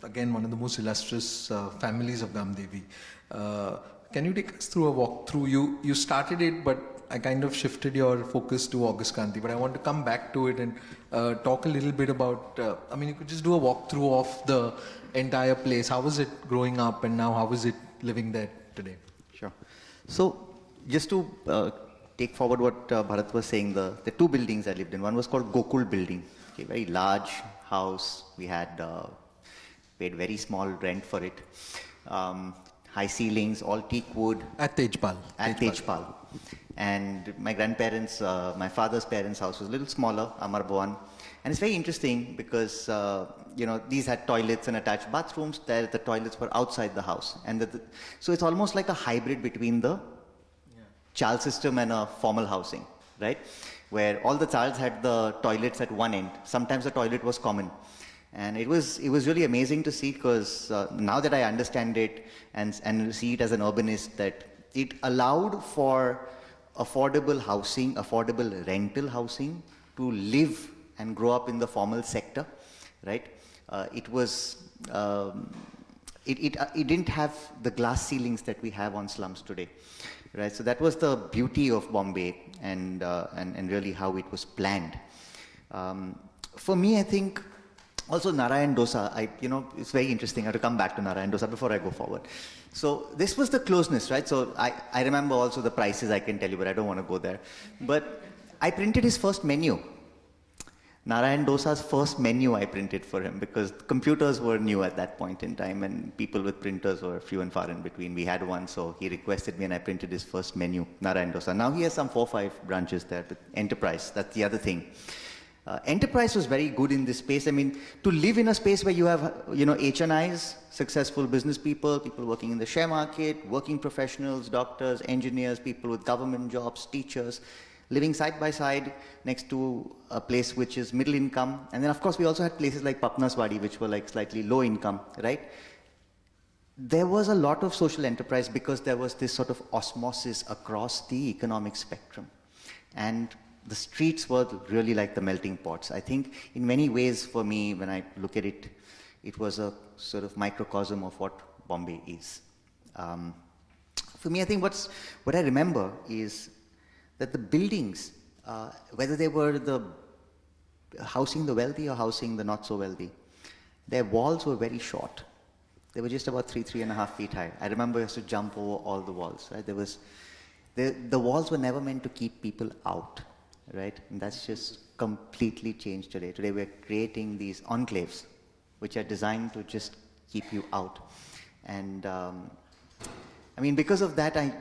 again, one of the most illustrious families of Gamdevi. Can you take us through a walk through? You started it, but I kind of shifted your focus to August Kranti. But I want to come back to it and talk a little bit about. You could just do a walkthrough of the entire place. How was it growing up, and now how is it living there today? Sure. So, just to take forward what Bharat was saying, the two buildings I lived in. One was called Gokul Building, okay, very large house. We had paid very small rent for it. High ceilings, all teak wood. At Tejpal. At Tejpal. And my grandparents, my father's parents' house was a little smaller, Amar Bhuvan. And it's very interesting because, these had toilets and attached bathrooms. There, the toilets were outside the house. And so it's almost like a hybrid between the chal system and a formal housing, right? Where all the chals had the toilets at one end. Sometimes the toilet was common. And it was really amazing to see, because now that I understand it and see it as an urbanist, that it allowed for affordable housing, affordable rental housing, to live and grow up in the formal sector, right? It didn't have the glass ceilings that we have on slums today, right? So that was the beauty of Bombay and really how it was planned. For me, I think also Narayan Dosa, it's very interesting. I have to come back to Narayan Dosa before I go forward. So this was the closeness, right? So I remember also the prices I can tell you, but I don't want to go there. But I printed his first menu. Narayan Dosa's first menu I printed for him, because computers were new at that point in time and people with printers were few and far in between. We had one, so he requested me and I printed his first menu, Narayan Dosa. Now he has some 4 or 5 branches there, but enterprise, that's the other thing. Enterprise was very good in this space. I mean, to live in a space where you have, HNIs, successful business people working in the share market, working professionals, doctors, engineers, people with government jobs, teachers, living side by side next to a place which is middle income. And then, of course, we also had places like Papnaswadi, which were like slightly low income, right? There was a lot of social enterprise because there was this sort of osmosis across the economic spectrum. And the streets were really like the melting pots. I think in many ways for me, when I look at it, it was a sort of microcosm of what Bombay is. For me, I think what I remember is that the buildings whether they were the housing the wealthy or housing the not so wealthy, their walls were very short. They were just about 3.5 feet high. I remember I used to jump over all the walls, right? The walls were never meant to keep people out, right? And that's just completely changed today. Today we're creating these enclaves, which are designed to just keep you out. And I mean, because of that, I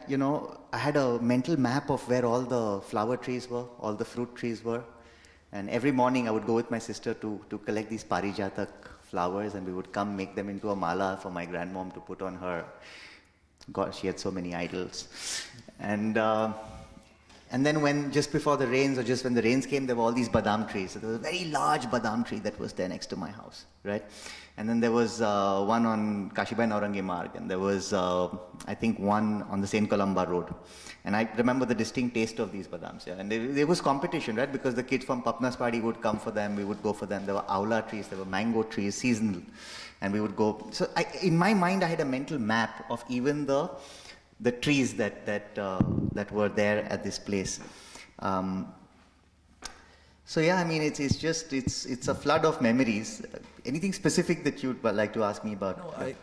had a mental map of where all the flower trees were, all the fruit trees were. And every morning I would go with my sister to collect these parijatak flowers, and we would come make them into a mala for my grandmom to put on her. God, she had so many idols. And then just before the rains, or just when the rains came, there were all these badam trees. So there was a very large badam tree that was there next to my house, right? And then there was one on Kashibai Naurangi Marg, and there was, I think, one on the St. Columba Road. And I remember the distinct taste of these badams, yeah. And there was competition, right? Because the kids from Papnas Padi would come for them, we would go for them. There were aula trees, there were mango trees, seasonal. And we would go. So in my mind, I had a mental map of even the trees that were there at this place. So yeah, I mean, it's a flood of memories. Anything specific that you'd like to ask me about? No,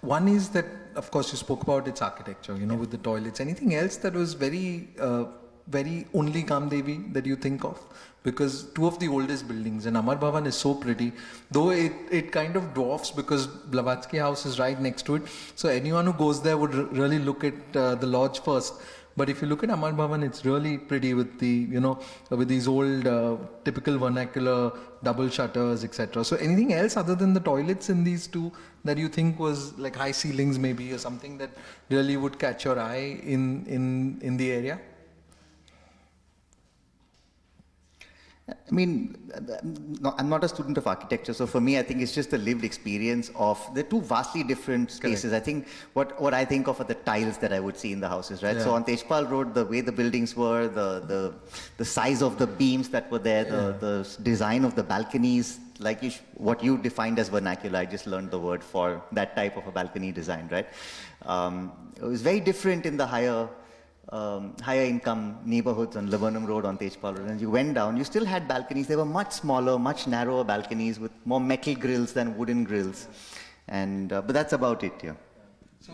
one is that, of course, you spoke about its architecture, with the toilets. Anything else that was very, very only Gamdevi that you think of? Because two of the oldest buildings, and Amar Bhavan is so pretty, though it kind of dwarfs because Blavatsky House is right next to it. So anyone who goes there would really look at the lodge first. But if you look at Amar Bhavan, it's really pretty with the, with these old typical vernacular double shutters, etc. So anything else other than the toilets in these two that you think was like high ceilings maybe, or something that really would catch your eye in the area? I mean, I'm not a student of architecture, so for me, I think it's just the lived experience of the two vastly different spaces. Correct. I think what I think of are the tiles that I would see in the houses, right? Yeah. So on Tejpal Road, the way the buildings were, the size of the beams that were there, the design of the balconies, like what you defined as vernacular, I just learned the word for that type of a balcony design, right? It was very different in the higher income neighborhoods on Laburnum Road, on Tejpal Road. And you went down, you still had balconies. They were much smaller, much narrower balconies with more metal grills than wooden grills. And but that's about it, yeah. So,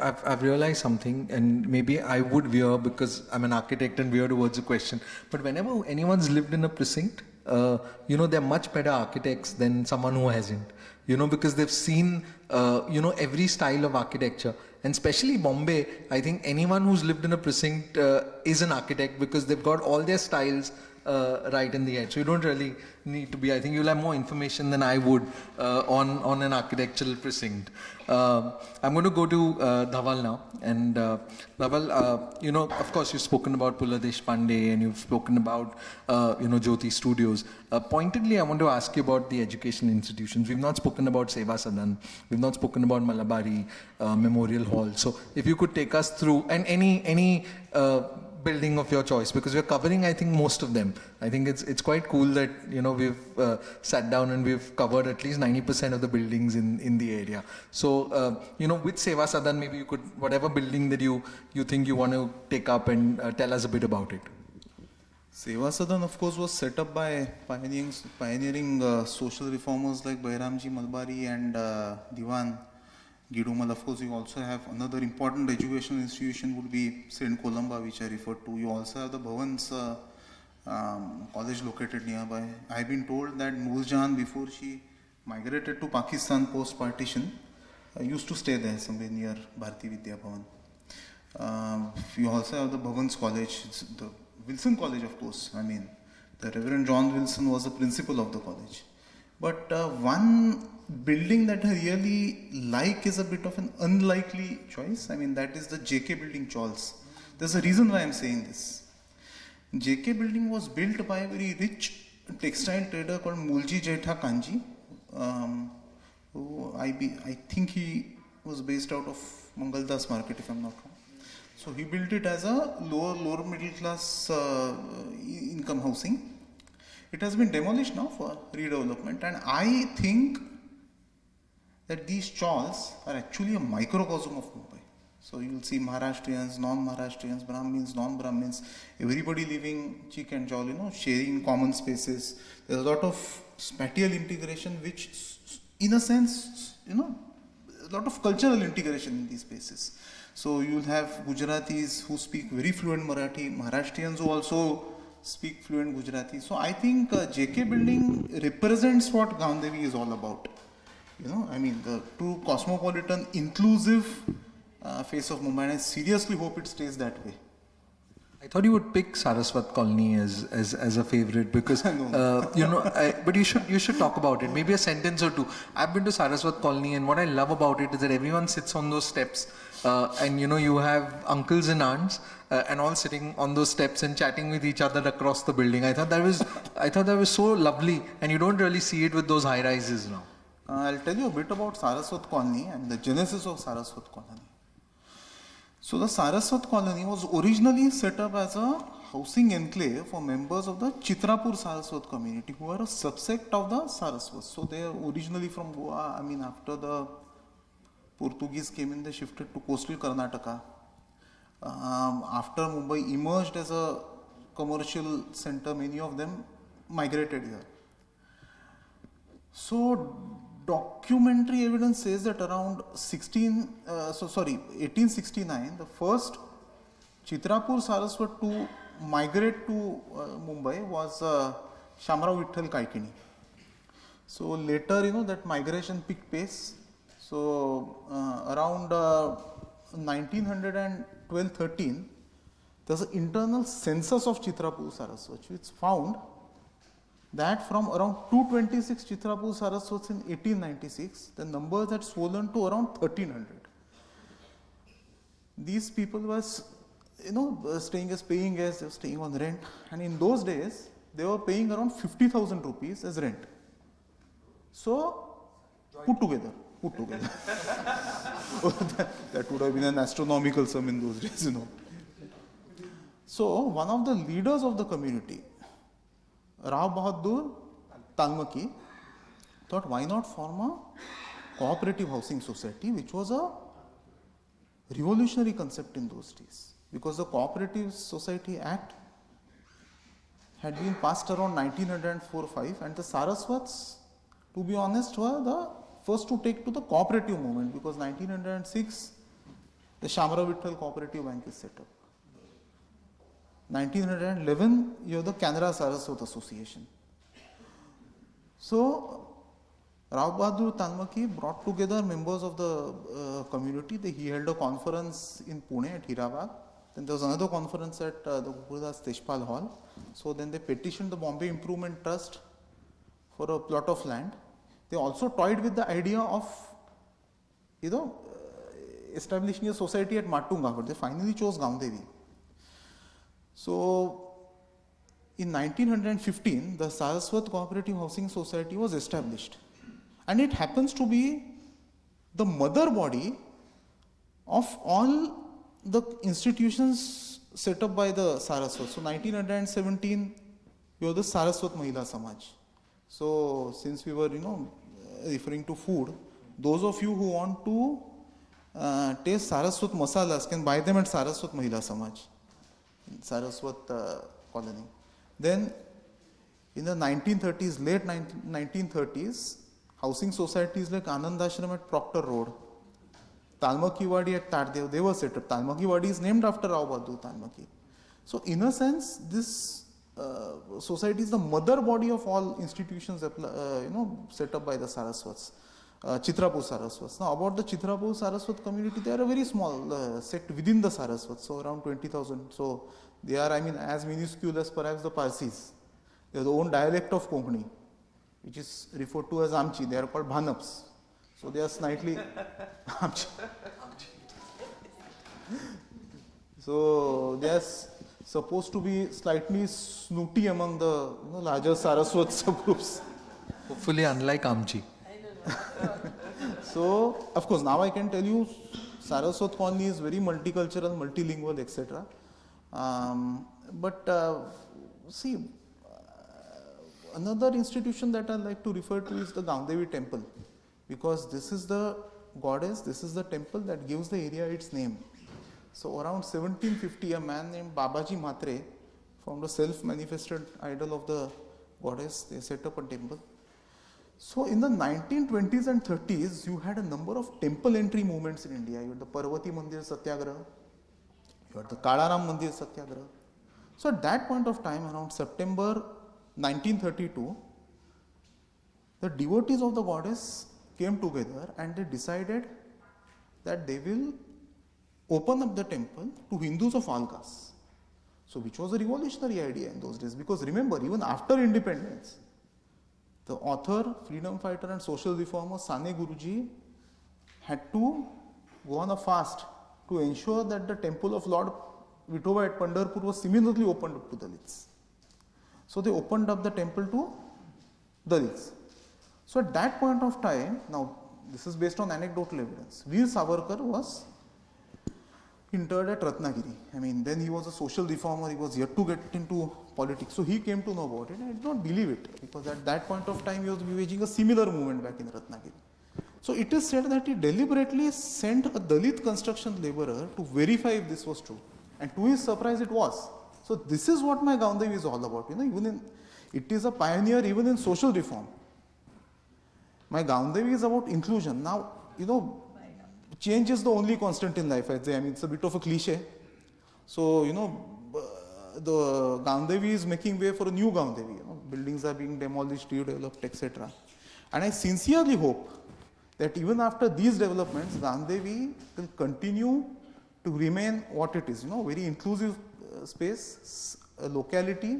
I've realized something, and maybe I would veer because I'm an architect and veer towards the question. But whenever anyone's lived in a precinct, they're much better architects than someone who hasn't. Because they've seen, every style of architecture. And especially Bombay, I think anyone who's lived in a precinct is an architect because they've got all their styles right in the head. So you don't really need to be, I think you'll have more information than I would on an architectural precinct. I'm going to go to Dhaval now. And Dhaval, of course you've spoken about Pula Deshpande and you've spoken about, Jyoti Studios. Pointedly, I want to ask you about the education institutions. We've not spoken about Seva Sadan. We've not spoken about Malabari Memorial Hall. So if you could take us through, and any building of your choice, because we're covering, I think, most of them. I think it's quite cool that, we've sat down and we've covered at least 90% of the buildings in the area. So, with Seva Sadan, maybe you could, whatever building that you think you want to take up and tell us a bit about it. Seva Sadan, of course, was set up by pioneering social reformers like Bairamji Malbari and Diwan Gidumal. Of course, you also have another important educational institution would be St. Columba, which I referred to. You also have the Bhavans college located nearby. I've been told that Noor Jahan, before she migrated to Pakistan post-partition, used to stay there somewhere near Bharati Vidya Bhavan. You also have the Bhavans College, the Wilson College, of course. I mean, the Reverend John Wilson was the principal of the college. But one building that I really like is a bit of an unlikely choice. I mean, that is the JK building, Charles. There's a reason why I'm saying this. JK building was built by a very rich textile trader called Mulji Jetha Kanji. Who I think he was based out of Mangaldas Market, if I'm not wrong. So he built it as a lower middle class income housing. It has been demolished now for redevelopment, and I think that these chawls are actually a microcosm of Mumbai. So you'll see Maharashtrians, non-Maharashtrians, Brahmins, non-Brahmins, everybody living cheek and jowl, sharing common spaces. There's a lot of spatial integration, which, in a sense, a lot of cultural integration in these spaces. So you'll have Gujaratis who speak very fluent Marathi, Maharashtrians who also speak fluent Gujarati. So I think JK building represents what Gamdevi is all about. The true cosmopolitan, inclusive face of Mumbai, and I seriously hope it stays that way. I thought you would pick Saraswat Colony as a favorite because but you should talk about it. Maybe a sentence or two. I've been to Saraswat Colony, and what I love about it is that everyone sits on those steps, and you have uncles and aunts and all sitting on those steps and chatting with each other across the building. I thought that was so lovely, and you don't really see it with those high rises now. I'll tell you a bit about Saraswat Colony and the genesis of Saraswat Colony. So the Saraswat Colony was originally set up as a housing enclave for members of the Chitrapur Saraswat community, who are a subsect of the Saraswats. So they are originally from Goa. After the Portuguese came in, they shifted to coastal Karnataka. After Mumbai emerged as a commercial center, many of them migrated here. So documentary evidence says that around 1869, the first Chitrapur Saraswat to migrate to Mumbai was Shamrao Vitthal Kaikini. So later, that migration picked pace. So around 1912-13, there's an internal census of Chitrapur Saraswat, which found that from around 226 Chitrapur Saraswats in 1896, the numbers had swollen to around 1300. These people were, staying as paying as, they were staying on rent, and in those days, they were paying around 50,000 rupees as rent. So, put together. That would have been an astronomical sum in those days, So, one of the leaders of the community, Rao Bahadur Talmaki, thought, why not form a cooperative housing society, which was a revolutionary concept in those days, because the Cooperative Society Act had been passed around 1904-5, and the Saraswats, to be honest, were the first to take to the cooperative movement, because 1906 the Shamrao Vitthal Cooperative Bank is set up. 1911, you have the Canara Saraswat Association. So, Rao Bahadur Talmaki brought together members of the community. He held a conference in Pune at Hirabad. Then there was another conference at the Gurdas Teshpal Hall. So then they petitioned the Bombay Improvement Trust for a plot of land. They also toyed with the idea of, establishing a society at Matunga, but they finally chose Gamdevi. So, in 1915, the Saraswat Cooperative Housing Society was established, and it happens to be the mother body of all the institutions set up by the Saraswat. So, 1917, you have the Saraswat Mahila Samaj. So, since we were, referring to food, those of you who want to taste Saraswat masalas can buy them at Saraswat Mahila Samaj, in Saraswat colony. Then in the 1930s, late 1930s, housing societies like Anandashram at Proctor Road, Talmaki Wadi at Taddev, they were set up. Talmaki Wadi is named after Rao Bahadur Talmaki. So in a sense, this society is the mother body of all institutions set up by the Saraswats, Chitrapur Saraswats. Now about the Chitrapur Saraswat community, they are a very small sect within the Saraswats, so around 20,000. So they are, as minuscule as perhaps the Parsis. They have their own dialect of Konkani, which is referred to as Amchi. They are called Bhanaps. So they are slightly Amchi. So they are supposed to be slightly snooty among the larger Saraswat subgroups. Hopefully unlike Amchi. So, of course, now I can tell you Saraswat colony is very multicultural, multilingual, etc. See, another institution that I like to refer to is the Gamdevi temple, because this is the goddess, this is the temple that gives the area its name. So around 1750, a man named Babaji Matre found a self-manifested idol of the goddess. They set up a temple. So in the 1920s and 30s, you had a number of temple entry movements in India. You had the Parvati Mandir Satyagraha, you had the Kalaram Mandir Satyagraha. So at that point of time, around September 1932, the devotees of the goddess came together and they decided that they will open up the temple to Hindus of all castes. So which was a revolutionary idea in those days, because remember, even after independence, the author, freedom fighter and social reformer Sane Guruji had to go on a fast to ensure that the temple of Lord Vithoba at Pandharpur was similarly opened up to Dalits. So they opened up the temple to Dalits. So at that point of time, now this is based on anecdotal evidence, Veer Savarkar was interred at Ratnagiri. I mean, then he was a social reformer, he was yet to get into politics. So he came to know about it and I did not believe it, because at that point of time he was waging a similar movement back in Ratnagiri. So it is said that he deliberately sent a Dalit construction laborer to verify if this was true. And to his surprise it was. So this is what my Gamdevi is all about. You know, even in, it is a pioneer even in social reform. My Gamdevi is about inclusion. Now, you know, change is the only constant in life, I'd say. I mean, it's a bit of a cliche. So, you know, the Gamdevi is making way for a new Gamdevi. You know, buildings are being demolished, redeveloped, etc. And I sincerely hope that even after these developments, Gamdevi will continue to remain what it is. You know, very inclusive space, a locality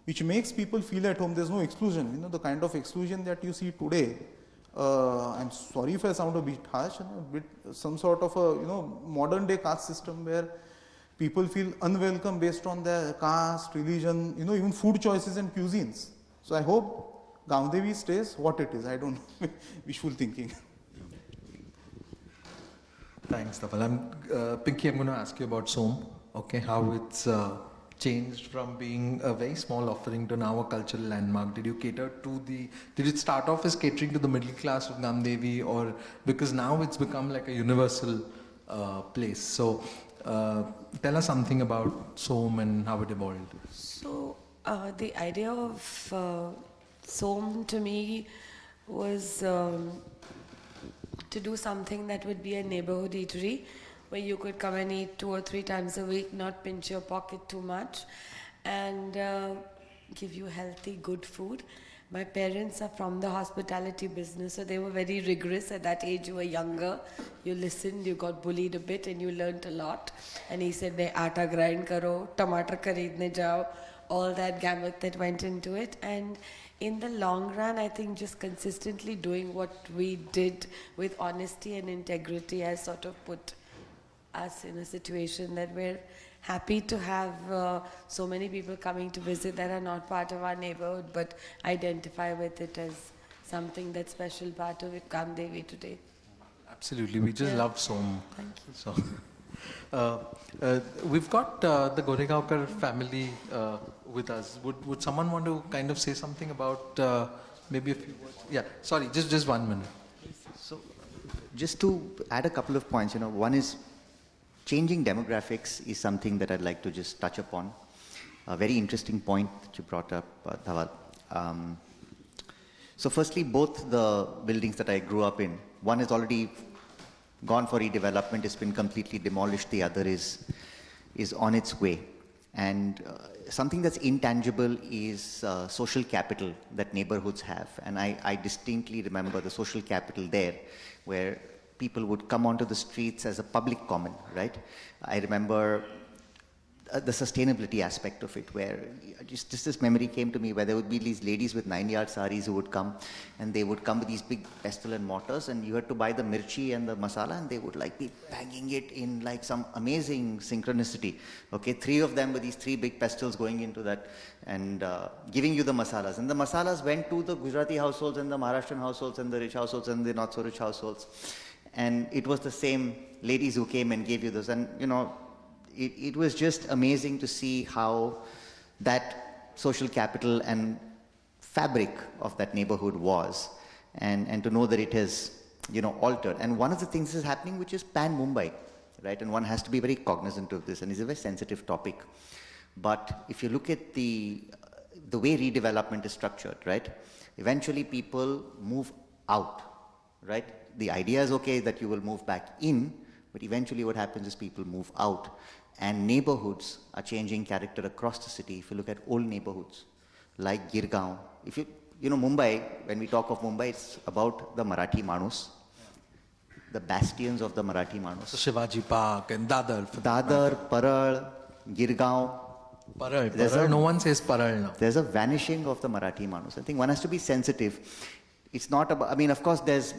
which makes people feel at home. There's no exclusion. You know, the kind of exclusion that you see today. I'm sorry if I sound a bit harsh, you know, a bit some sort of a, you know, modern day caste system where people feel unwelcome based on their caste, religion, you know, even food choices and cuisines. So I hope Gamdevi stays what it is. I don't know, wishful thinking. Thanks, Tapal. Pinky, I'm going to ask you about Som, okay, how it's changed from being a very small offering to now a cultural landmark. Did you cater to did it start off as catering to the middle class of Gamdevi, or because now it's become like a universal place? So tell us something about Som and how it evolved. So the idea of Som to me was to do something that would be a neighborhood eatery where you could come and eat 2 or 3 times a week, not pinch your pocket too much, and give you healthy, good food. My parents are from the hospitality business, so they were very rigorous. At that age, you were younger, you listened, you got bullied a bit, and you learnt a lot. And he said, aata grind karo, tomato khareedne jao, all that gamut that went into it. And in the long run, I think just consistently doing what we did with honesty and integrity has sort of put us in a situation that we're happy to have so many people coming to visit that are not part of our neighborhood but identify with it as something that's special part of it, Gamdevi today. Absolutely, we just love Som. Thank you. So, we've got the Goregaonkar family with us. Would someone want to kind of say something about maybe a few words? Yeah, sorry, just 1 minute. So, just to add a couple of points, you know, one is changing demographics is something that I'd like to just touch upon. A very interesting point that you brought up, Dhawal. So firstly, both the buildings that I grew up in, one is already gone for redevelopment, it's been completely demolished, the other is on its way. And something that's intangible is social capital that neighborhoods have. And I distinctly remember the social capital there, where people would come onto the streets as a public common, right? I remember the sustainability aspect of it, where just this memory came to me, where there would be these ladies with 9-yard saris who would come, and they would come with these big pestle and mortars, and you had to buy the mirchi and the masala, and they would like be banging it in like some amazing synchronicity. Okay, 3 of them with these 3 big pestles going into that and giving you the masalas. And the masalas went to the Gujarati households and the Maharashtrian households and the rich households and the not so rich households. And it was the same ladies who came and gave you those. And you know, it was just amazing to see how that social capital and fabric of that neighborhood was, and to know that it has, you know, altered. And one of the things is happening, which is pan Mumbai, right? And one has to be very cognizant of this, and it's a very sensitive topic. But if you look at the way redevelopment is structured, right? Eventually people move out, right? The idea is okay that you will move back in, but eventually what happens is people move out, and neighborhoods are changing character across the city. If you look at old neighborhoods like Girgaon, if you know Mumbai, when we talk of Mumbai, it's about the Marathi Manus, the bastions of the Marathi Manus. So Shivaji Park and Dadar. Dadar, Parel, Girgaon. Parel. No one says Parel now. There's a vanishing of the Marathi Manus. I think one has to be sensitive. It's not about, I mean, of course, there's,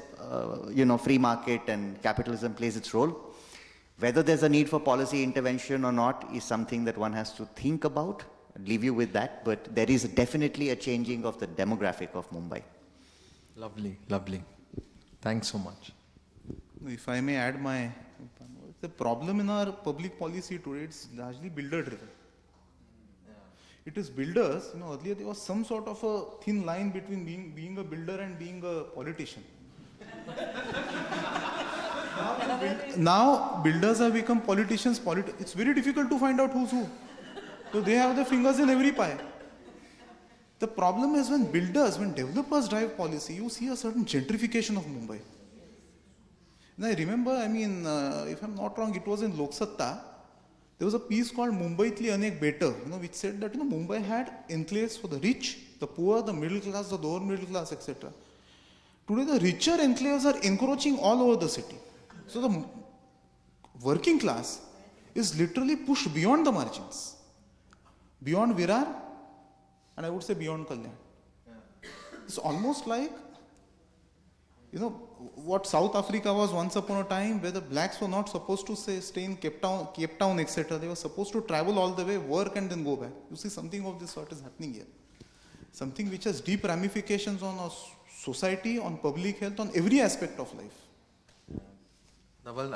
free market and capitalism plays its role. Whether there's a need for policy intervention or not is something that one has to think about. I'll leave you with that. But there is definitely a changing of the demographic of Mumbai. Lovely, lovely. Thanks so much. If I may add the problem in our public policy today, it's largely builder driven. It is builders, earlier there was some sort of a thin line between being a builder and being a politician. Now builders have become politicians. It's very difficult to find out who's who. So they have their fingers in every pie. The problem is when developers drive policy, you see a certain gentrification of Mumbai. And I remember, if I'm not wrong, it was in Lok Satta. There was a piece called Mumbaitli Anek Better, which said that Mumbai had enclaves for the rich, the poor, the middle class, the lower middle class, etc. Today, the richer enclaves are encroaching all over the city. So the working class is literally pushed beyond the margins, beyond Virar, and I would say beyond Kalyan. It's almost like, what South Africa was once upon a time, where the blacks were not supposed to stay in Cape Town, etc. They were supposed to travel all the way, work and then go back. You see, something of this sort is happening here. Something which has deep ramifications on our society, on public health, on every aspect of life. Well,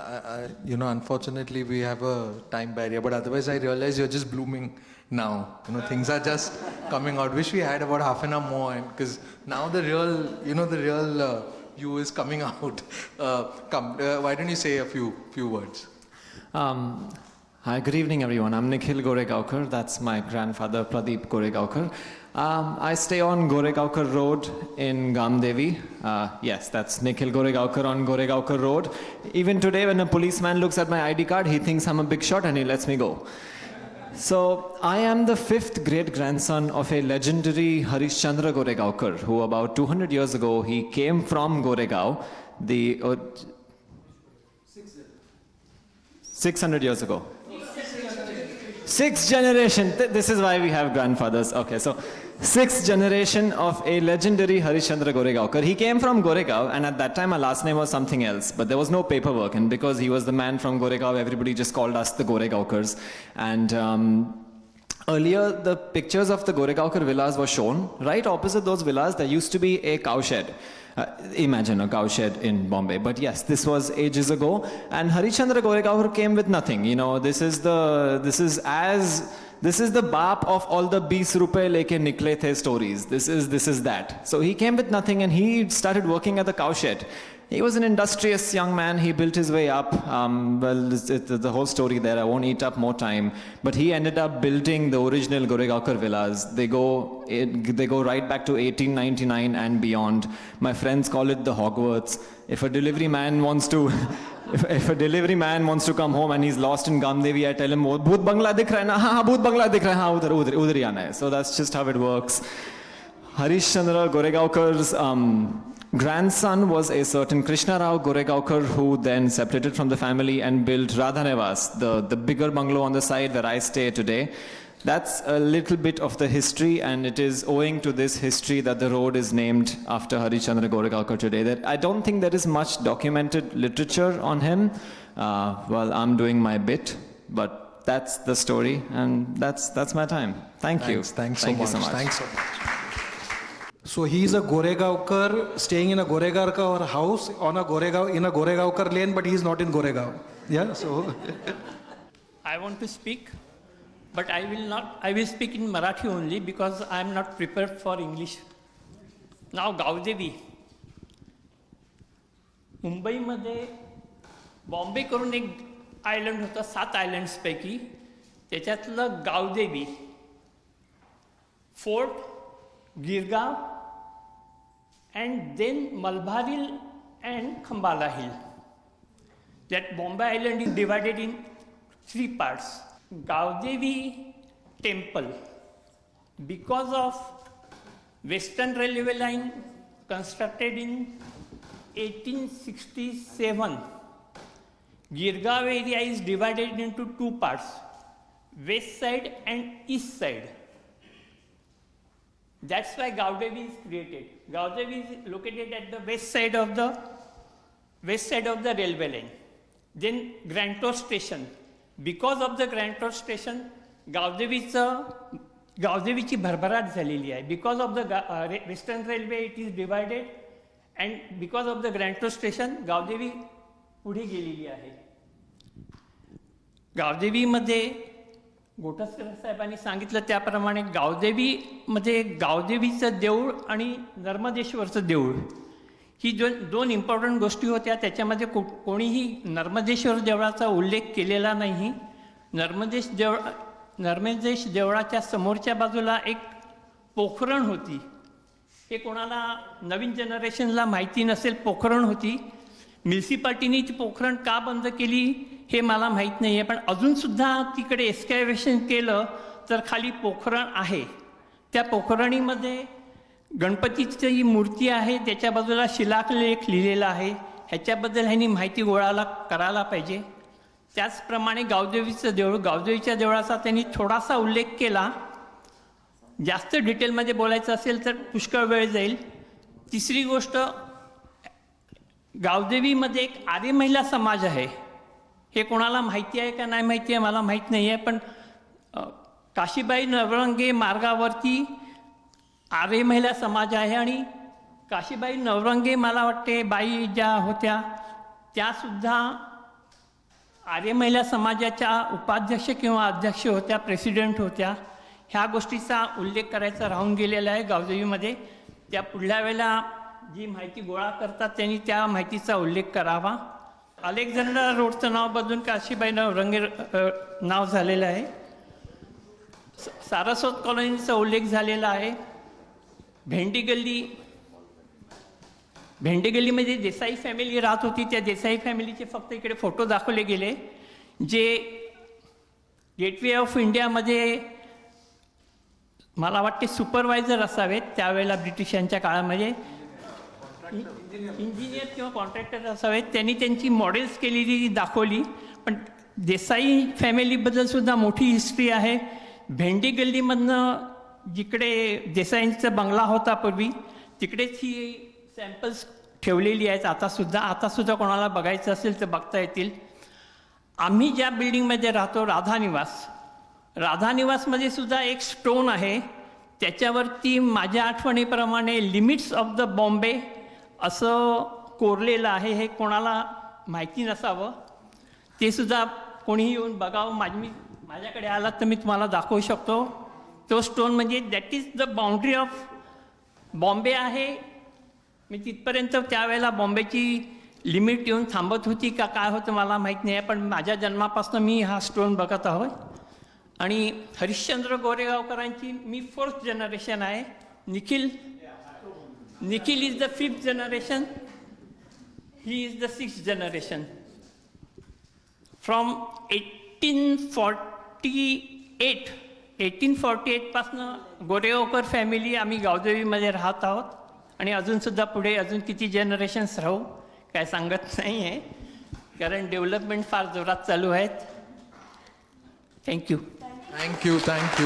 unfortunately we have a time barrier, but otherwise I realize you're just blooming now. Things are just coming out. Wish we had about half an hour more, because now the real you is coming out. Why don't you say a few words? Hi, good evening everyone. I'm Nikhil Goregaonkar. That's my grandfather Pradeep Goregaonkar. I stay on Goregaonkar Road in Gamdevi. Yes, that's Nikhil Goregaonkar on Goregaonkar Road. Even today when a policeman looks at my ID card, he thinks I'm a big shot and he lets me go. So I am the 5th great-grandson of a legendary Harishchandra Goregaonkar, who about 200 years ago, he came from Goregaon, 600 years ago. 6th generation, this is why we have grandfathers. Okay, so 6th generation of a legendary Harishchandra Goregaonkar. He came from Goregaon, and at that time our last name was something else, but there was no paperwork, and because he was the man from Goregaon, everybody just called us the Goregaonkars. And earlier the pictures of the Goregaonkar villas were shown. Right opposite those villas there used to be a cowshed. Imagine a cowshed in Bombay. But yes, this was ages ago, and Harishchandra Goregaonkar came with nothing. This is the baap of all the 20 rupees leke nikle the stories. This is that. So he came with nothing and he started working at the cowshed. He was an industrious young man. He built his way up. The whole story there, I won't eat up more time. But he ended up building the original Goregaonkar villas. They go right back to 1899 and beyond. My friends call it the Hogwarts. If a delivery man wants to come home and he's lost in Gamdevi, I tell him, "Oh, Bhoot Bangla dikh raha hai na? Haan, Bhoot Bangla dikh raha hai. Haan, udhar hi aana hai." So that's just how it works. Harishchandra Goregaonkar's grandson was a certain Krishna Rao Goregaonkar, who then separated from the family and built Radhanevas, the bigger bungalow on the side where I stay today. That's a little bit of the history, and it is owing to this history that the road is named after Harishchandra Goregaonkar today. I don't think there is much documented literature on him. Well, I'm doing my bit, but that's the story, and that's my time. Thank you. Thanks so much. Thanks so much. So he is a Goregaonkar staying in a Goregaonkar house in a Goregaonkar lane, but he is not in Goregaon. Yeah, so. I want to speak, but I will speak in Marathi only because I am not prepared for English. Now Gamdevi. मुंबईमध्ये बॉम्बे करून एक island होतं 7 आयलंड्सपैकी. त्याच्यातलं Gamdevi, Fort, Girgaon, and then Malbar Hill and Khambala Hill. That Bombay Island is divided in 3 parts. Gamdevi temple, because of Western Railway line constructed in 1867, Girgaon area is divided into 2 parts, west side and east side. That's why Gamdevi is created. Gamdevi is located at the west side of the railway line. Then Grand Tour station. Because of the Grand Tour station, गावदेवीची भरभराट झालेली आहे. Because of the Western Railway, it is divided, and because of the Grand Tour station, Gavdevi पुढे गेलेली आहे. गावदेवीमध्ये गोठसकर साहेबांनी सांगितलं त्याप्रमाणे गावदेवीमध्ये गावदेवीचं देऊळ आणि नर्मदेश्वरचं देऊळ ही दोन इम्पॉर्टंट गोष्टी होत्या. त्याच्यामध्ये कोणीही नर्मदेश्वर देवळाचा उल्लेख केलेला नाही. नर्मदेश देवळाच्या समोरच्या बाजूला एक पोखरण होती. हे कोणाला नवीन जनरेशनला माहिती नसेल, पोखरण होती. म्युन्सिपाल्टीने ती पोखरण का बंद केली हे मला माहीत नाही आहे, पण अजूनसुद्धा तिकडे एक्स्कॅव्हेशन केलं तर खाली पोखरण आहे. त्या पोखरणीमध्ये गणपतीची मूर्ती आहे, त्याच्या बाजूला शिलालेख लिहिलेला आहे. ह्याच्याबद्दल ह्यांनी माहिती गोळा करायला पाहिजे. त्याचप्रमाणे गावदेवीचं देऊळ, गावदेवीच्या देवळाचा त्यांनी थोडासा उल्लेख केला. जास्त डिटेलमध्ये बोलायचं असेल तर पुष्कळ वेळ जाईल. तिसरी गोष्ट, गावदेवीमध्ये एक आर्य महिला समाज आहे. हे कोणाला माहिती आहे का नाही माहिती आहे मला माहीत नाही आहे, पण काशीबाई नवरंगे मार्गावरती आर्य महिला समाज आहे. आणि काशीबाई नवरंगे मला वाटते बाई ज्या होत्या त्यासुद्धा आर्य महिला समाजाच्या उपाध्यक्ष किंवा अध्यक्ष होत्या, प्रेसिडेंट होत्या. ह्या गोष्टीचा उल्लेख करायचा राहून गेलेला आहे गावदेवीमध्ये. त्या पुढल्या वेळेला जी माहिती गोळा करतात त्यांनी त्या माहितीचा उल्लेख करावा. अलेक्झांडर रोडचं नाव बदलून काशीबाई नवरंगे नाव झालेलं आहे. सारस्वत कॉलनीचा उल्लेख झालेला आहे. भेंडी गल्लीमध्ये देसाई फॅमिली राहत होती. त्या देसाई फॅमिलीचे फक्त इकडे फोटो दाखवले गेले, जे गेटवे ऑफ इंडियामध्ये मला वाटते सुपरवायझर असावेत त्यावेळेला ब्रिटिशांच्या काळामध्ये, इंजिनियर किंवा कॉन्ट्रॅक्टर असावेत. त्यांनी त्यांची मॉडेल्स केलेली दाखवली. पण देसाई फॅमिलीबद्दल सुद्धा मोठी हिस्ट्री आहे. भेंडी गल्लीमधनं जिकडे देसाईंचा बंगला होता पूर्वी, तिकडेच ही सॅम्पल्स ठेवलेली आहेत आतासुद्धा कोणाला बघायचं असेल तर बघता येतील. आम्ही ज्या बिल्डिंगमध्ये राहतो राधानिवासमध्ये सुद्धा एक स्टोन आहे. त्याच्यावरती माझ्या आठवणीप्रमाणे लिमिट्स ऑफ द बॉम्बे असं कोरलेलं आहे. हे कोणाला माहिती नसावं, ते सुद्धा कोणीही येऊन बघावं. माझ्याकडे आलात तर मी तुम्हाला दाखवू शकतो. तो स्टोन म्हणजे that is the boundary of Bombay आहे. मी तिथपर्यंत त्यावेळेला बॉम्बेची लिमिट येऊन थांबत होती का काय होतं मला माहीत नाही आहे, पण माझ्या जन्मापासून मी हा स्टोन बघत आहोत. आणि हरिश्चंद्र गोरेगावकरांची मी 4th जनरेशन आहे. Nikhil is the 5th generation. He is the 6th generation. From 1848 पासनं गोरेगावकर फॅमिली आम्ही गावदेवीमध्ये राहत आहोत. आणि अजूनसुद्धा पुढे अजून किती जनरेशन्स राहू काय सांगत नाही आहे, कारण डेव्हलपमेंट फार जोरात चालू आहेत. Thank you. Thank you so much.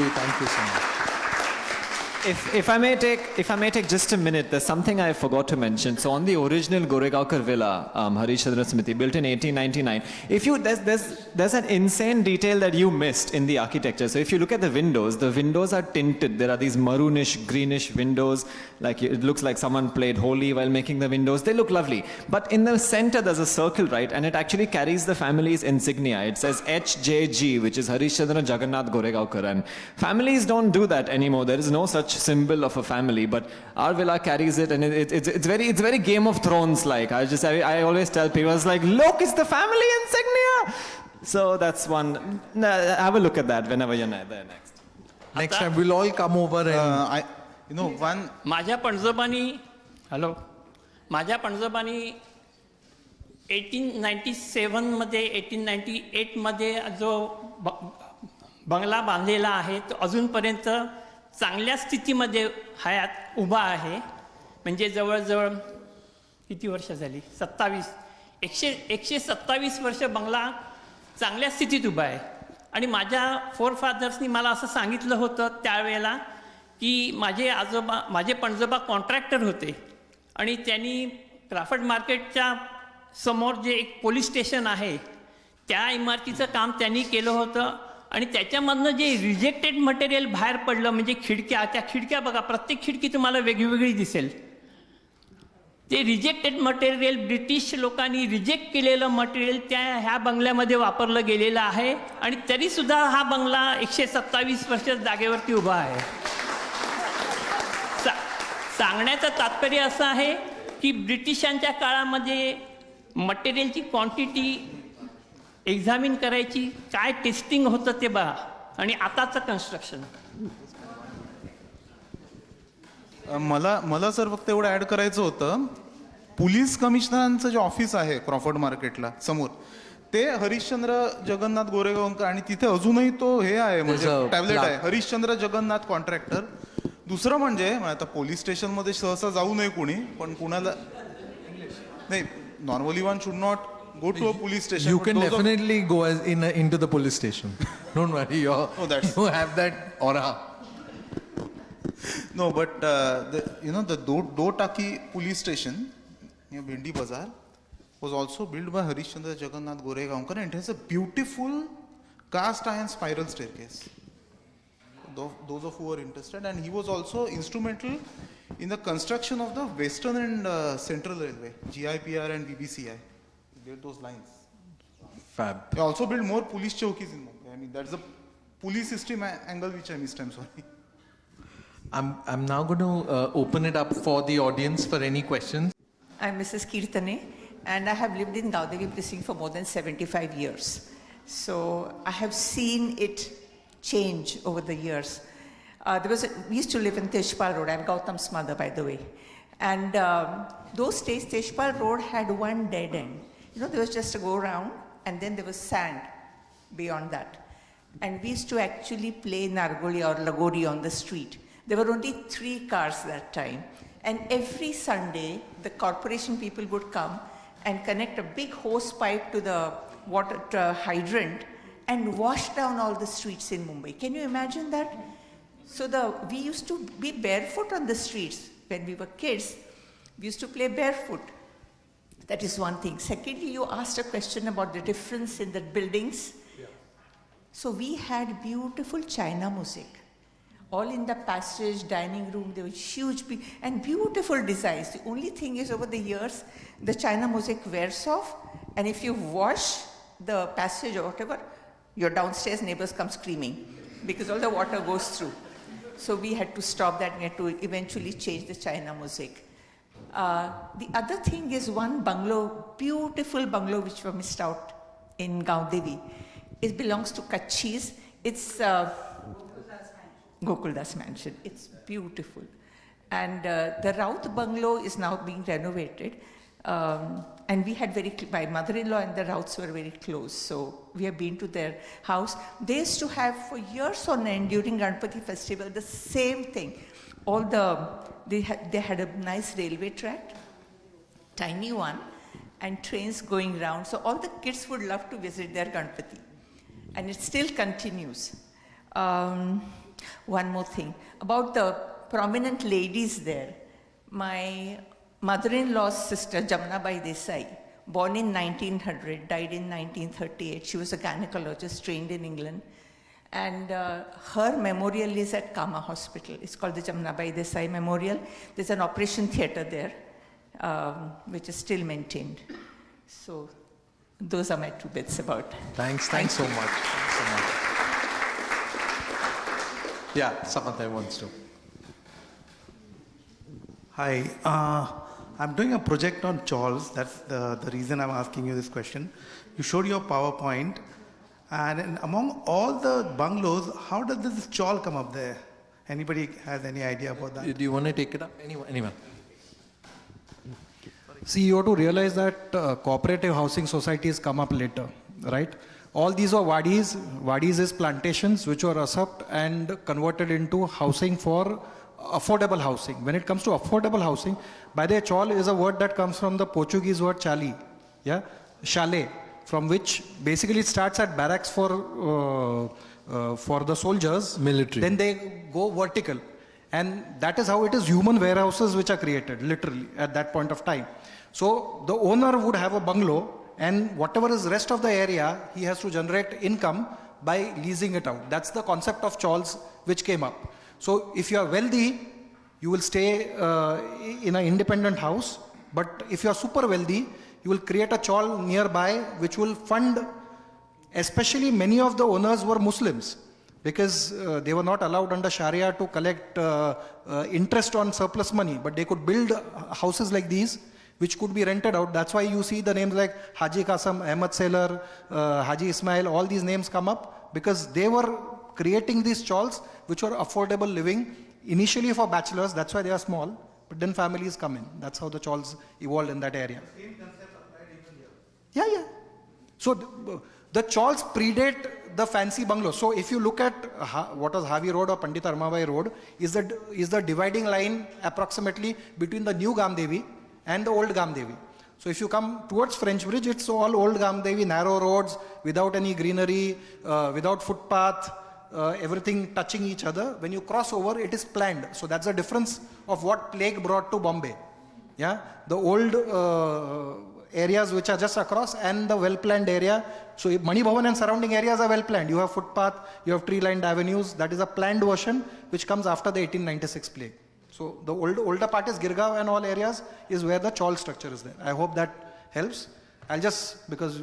If I may take just a minute, there's something I forgot to mention. So on the original Goregaonkar villa, Harishchandra Smriti, built in 1899, there's an insane detail that you missed in the architecture. So if you look at the windows are tinted. There are these maroonish, greenish windows, like it looks like someone played Holi while making the windows. They look lovely. But in the center, there's a circle, right? And it actually carries the family's insignia. It says HJG, which is Harishchandra Jagannath Goregaonkar. And families don't do that anymore. There is no such symbol of a family, but our villa carries it, and it's very Game of Thrones like. I always tell people, it's like, look, it's the family insignia. So that's one. Have a look at that whenever you're there next. Next time we'll all come over and माझ्या पणजोबांनी माझ्या पणजोबांनी 1897मध्ये 1898मध्ये जो बंगला बांधलेला आहे तो अजूनपर्यंत चांगल्या स्थितीमध्ये हयात उभा आहे. म्हणजे जवळजवळ किती वर्ष झाली 127 वर्ष बंगला चांगल्या स्थितीत उभा आहे. आणि माझ्या फोरफादर्सनी मला असं सांगितलं होतं त्यावेळेला की माझे पणजोबा कॉन्ट्रॅक्टर होते आणि त्यांनी क्राफर्ड मार्केटच्या समोर जे एक पोलीस स्टेशन आहे त्या इमारतीचं काम त्यांनी केलं होतं. आणि त्याच्यामधनं जे रिजेक्टेड मटेरियल बाहेर पडलं म्हणजे त्या खिडक्या बघा, प्रत्येक खिडकी तुम्हाला वेगळी दिसेल. ते रिजेक्टेड मटेरियल ब्रिटिश लोकांनी रिजेक्ट केलेलं मटेरियल ह्या बंगल्यामध्ये वापरलं गेलेलं आहे. आणि तरीसुद्धा हा बंगला 127 वर्ष जागेवरती उभा आहे. सांगण्याचं तात्पर्य असं आहे की ब्रिटिशांच्या काळामध्ये मटेरियलची क्वांटिटी एक्झामिन करायची, काय टेस्टिंग होतं ते बघा. आणि आताचं कन्स्ट्रक्शन. मला सर फक्त एवढं ऍड करायचं होतं, पोलीस कमिशनरांचं जे ऑफिस आहे क्रॉफर्ड मार्केटला समोर ते हरिश्चंद्र जगन्नाथ गोरेगावकर आणि तिथे अजूनही तो हे आहे म्हणजे टॅबलेट आहे हरिश्चंद्र जगन्नाथ कॉन्ट्रॅक्टर. दुसरं म्हणजे आता पोलीस स्टेशनमध्ये सहसा जाऊ नये कोणी, पण कुणाला नाही, normally one should not go to a police station. You can definitely go into the police station. Don't worry, you have that aura. No, but the Dotaki police station near Bindi Bazaar was also built by Harishchandra Jagannath Goregaonkar, and it has a beautiful cast iron spiral staircase. Those of who are interested, and he was also instrumental in the construction of the Western and Central Railway, GIPR and BBCI. Built those lines. Fab. They also built more police chowkis in Mumbai. I mean, that's the police system angle which I missed. I'm sorry. I'm now going to open it up for the audience for any questions. I'm Mrs. Kirtane, and I have lived in Gamdevi precinct for more than 75 years. So I have seen it change over the years. We used to live in Teshpal Road. I'm Gautam's mother, by the way. And those days, Teshpal Road had one dead end. There was just a go round, and then there was sand beyond that. And we used to actually play Nargoli or Lagori on the street. There were only 3 cars that time. And every Sunday, the corporation people would come and connect a big hose pipe to the water hydrant and wash down all the streets in Mumbai. Can you imagine that? So we used to be barefoot on the streets. When we were kids, we used to play barefoot. That is one thing. Secondly, you asked a question about the difference in the buildings. Yeah. So we had beautiful China music. All in the passage, dining room, there were huge and beautiful designs. The only thing is over the years, the China music wears off, and if you wash the passage or whatever, your downstairs neighbors come screaming because all the water goes through. So we had to stop that. We had to eventually change the China music. The other thing is one bungalow, beautiful bungalow which we missed out in Gamdevi. It belongs to Kachis. It's Gokuldas Mansion. It's beautiful. And the Raut bungalow is now being renovated. And we had my mother-in-law and the Rauts were very close. So we have been to their house. They used to have for years on end during Ganpati festival the same thing. They had a nice railway track, tiny one, and trains going round. So all the kids would love to visit their Ganpati. And it still continues. One more thing about the prominent ladies there. My mother-in-law's sister, Jamnabai Desai, born in 1900, died in 1938. She was a gynecologist trained in England. And her memorial is at Kama Hospital. It's called the Jamnabai Desai Memorial. There's an operation theatre there, which is still maintained. So those are my 2 bits about. Thanks so much. Yeah, Samantha wants to. Hi, I'm doing a project on chawls. That's the reason I'm asking you this question. You showed your PowerPoint And among all the bungalows, how does this chawl come up there? Anybody has any idea about that? Do you want to take it up? Anyone? See, you have to realize that cooperative housing societies come up later, right? All these are wadis. Wadis is plantations which were usurped and converted into housing for affordable housing. When it comes to affordable housing, by the way, chawl is a word that comes from the Portuguese word chali, yeah, chalet, from which basically it starts at barracks for the soldiers. Military. Then they go vertical. And that is how it is human warehouses which are created, literally, at that point of time. So the owner would have a bungalow, and whatever is rest of the area, he has to generate income by leasing it out. That's the concept of chawls which came up. So if you are wealthy, you will stay in an independent house. But if you are super wealthy, you will create a chawl nearby which will fund, especially many of the owners were Muslims, because they were not allowed under Sharia to collect interest on surplus money, but they could build houses like these which could be rented out. That's why you see the names like Haji Qasem, Ahmad Sailor, Haji Ismail, all these names come up because they were creating these chawls which were affordable living, initially for bachelors, that's why they are small, but then families come in. That's how the chawls evolved in that area. Yeah. So the chawls predate the fancy bungalows. So if you look at what was Havi Road or Pandit Armabai Road, is the dividing line approximately between the new Gamdevi and the old Gamdevi. So if you come towards French Bridge, it's all old Gamdevi, narrow roads, without any greenery, without footpath, everything touching each other. When you cross over, it is planned. So that's the difference of what plague brought to Bombay. Yeah, the old areas which are just across and the well-planned area. So Mani Bhavan and surrounding areas are well-planned. You have footpath, you have tree-lined avenues. That is a planned version which comes after the 1896 plague. So the older part is Girgaon and all areas is where the chawl structure is there. I hope that helps. I'll just, because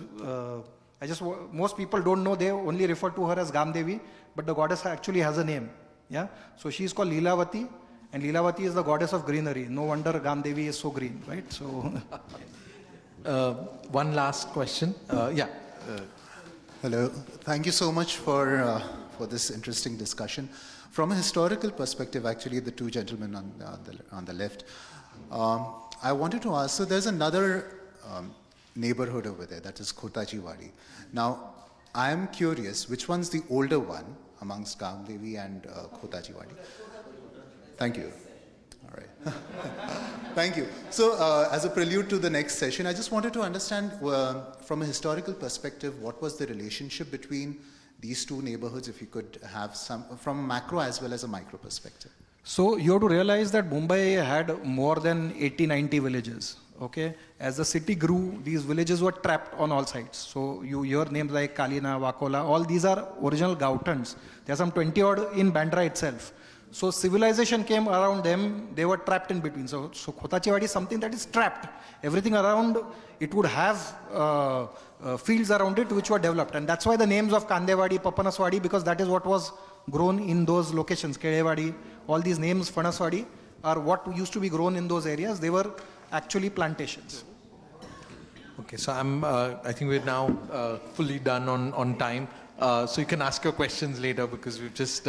most people don't know, they only refer to her as Gamdevi, but the goddess actually has a name. Yeah. So she is called Leelavati, and Leelavati is the goddess of greenery. No wonder Gamdevi is so green, right? So. One last question. Hello. Thank you so much for this interesting discussion. From a historical perspective, actually, the two gentlemen on the left, I wanted to ask, so there's another neighborhood over there, that is Khotaji Wadi. Now, I am curious, which one's the older one amongst Gamdevi and Khotaji Wadi? Thank you. All right. Thank you. So, as a prelude to the next session, I just wanted to understand, from a historical perspective, what was the relationship between these two neighborhoods, if you could have some, from a macro as well as a micro perspective. So you have to realize that Mumbai had more than 80-90 villages. Okay, as the city grew, these villages were trapped on all sides. So you hear names like Kalina, Wakola, all these are original Gautans. There are some 20 odd in Bandra itself. So civilization came around them, they were trapped in between. So Khotaji Wadi is something that is trapped. Everything around it would have fields around it which were developed. And that's why the names of Kandewadi, Papanaswadi, because that is what was grown in those locations. Kedewadi, all these names, Fanaswadi, are what used to be grown in those areas. They were actually plantations. Okay, so I think we're now fully done on time. So you can ask your questions later because we've just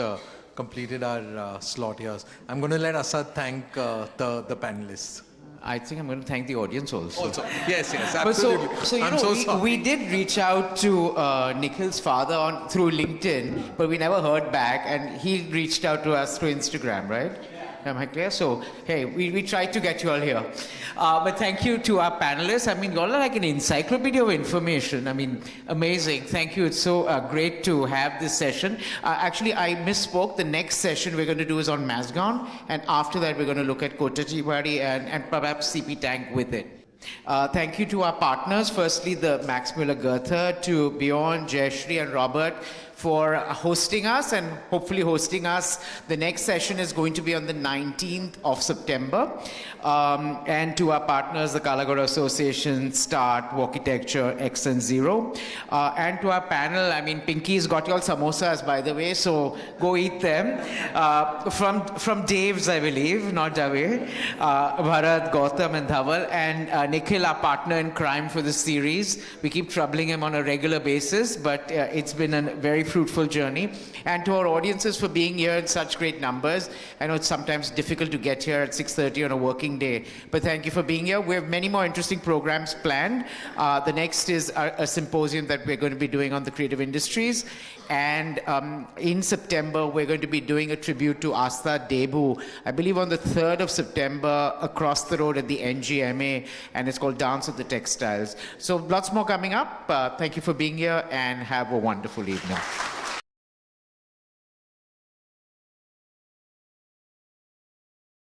completed our slot here. I'm going to let Asad thank the panelists. I think I'm going to thank the audience also. Yes, absolutely. So we did reach out to Nikhil's father through LinkedIn, but we never heard back, and he reached out to us through Instagram, right? Am I clear? So, hey, we tried to get you all here. But thank you to our panelists. I mean, you all are like an encyclopedia of information. I mean, amazing. Thank you. It's so great to have this session. Actually, I misspoke. The next session we're going to do is on Mazgaon. And after that, we're going to look at Khotaji Wadi and perhaps CP Tank with it. Thank you to our partners. Firstly, the Max Muller Goethe, to Bjorn, Jayashree, and Robert for hosting us and hopefully hosting us. The next session is going to be on the 19th of September. And to our partners, the Kalagora Association, START, Walkitecture, X and Zero. And to our panel, I mean, Pinky's got you all samosas, by the way, so go eat them. From Dave's, I believe, not Javed, Bharat, Gautam, and Dhaval, and Nikhil, our partner in crime for this series. We keep troubling him on a regular basis, but it's been a very fruitful journey. And to our audiences for being here in such great numbers. I know it's sometimes difficult to get here at 6:30 on a working day, but thank you for being here. We have many more interesting programs planned. The next is a symposium that we're going to be doing on the creative industries. And in September, we're going to be doing a tribute to Asta Debu, I believe on the 3rd of September, across the road at the NGMA, and it's called Dance of the Textiles. So lots more coming up. Thank you for being here, and have a wonderful evening.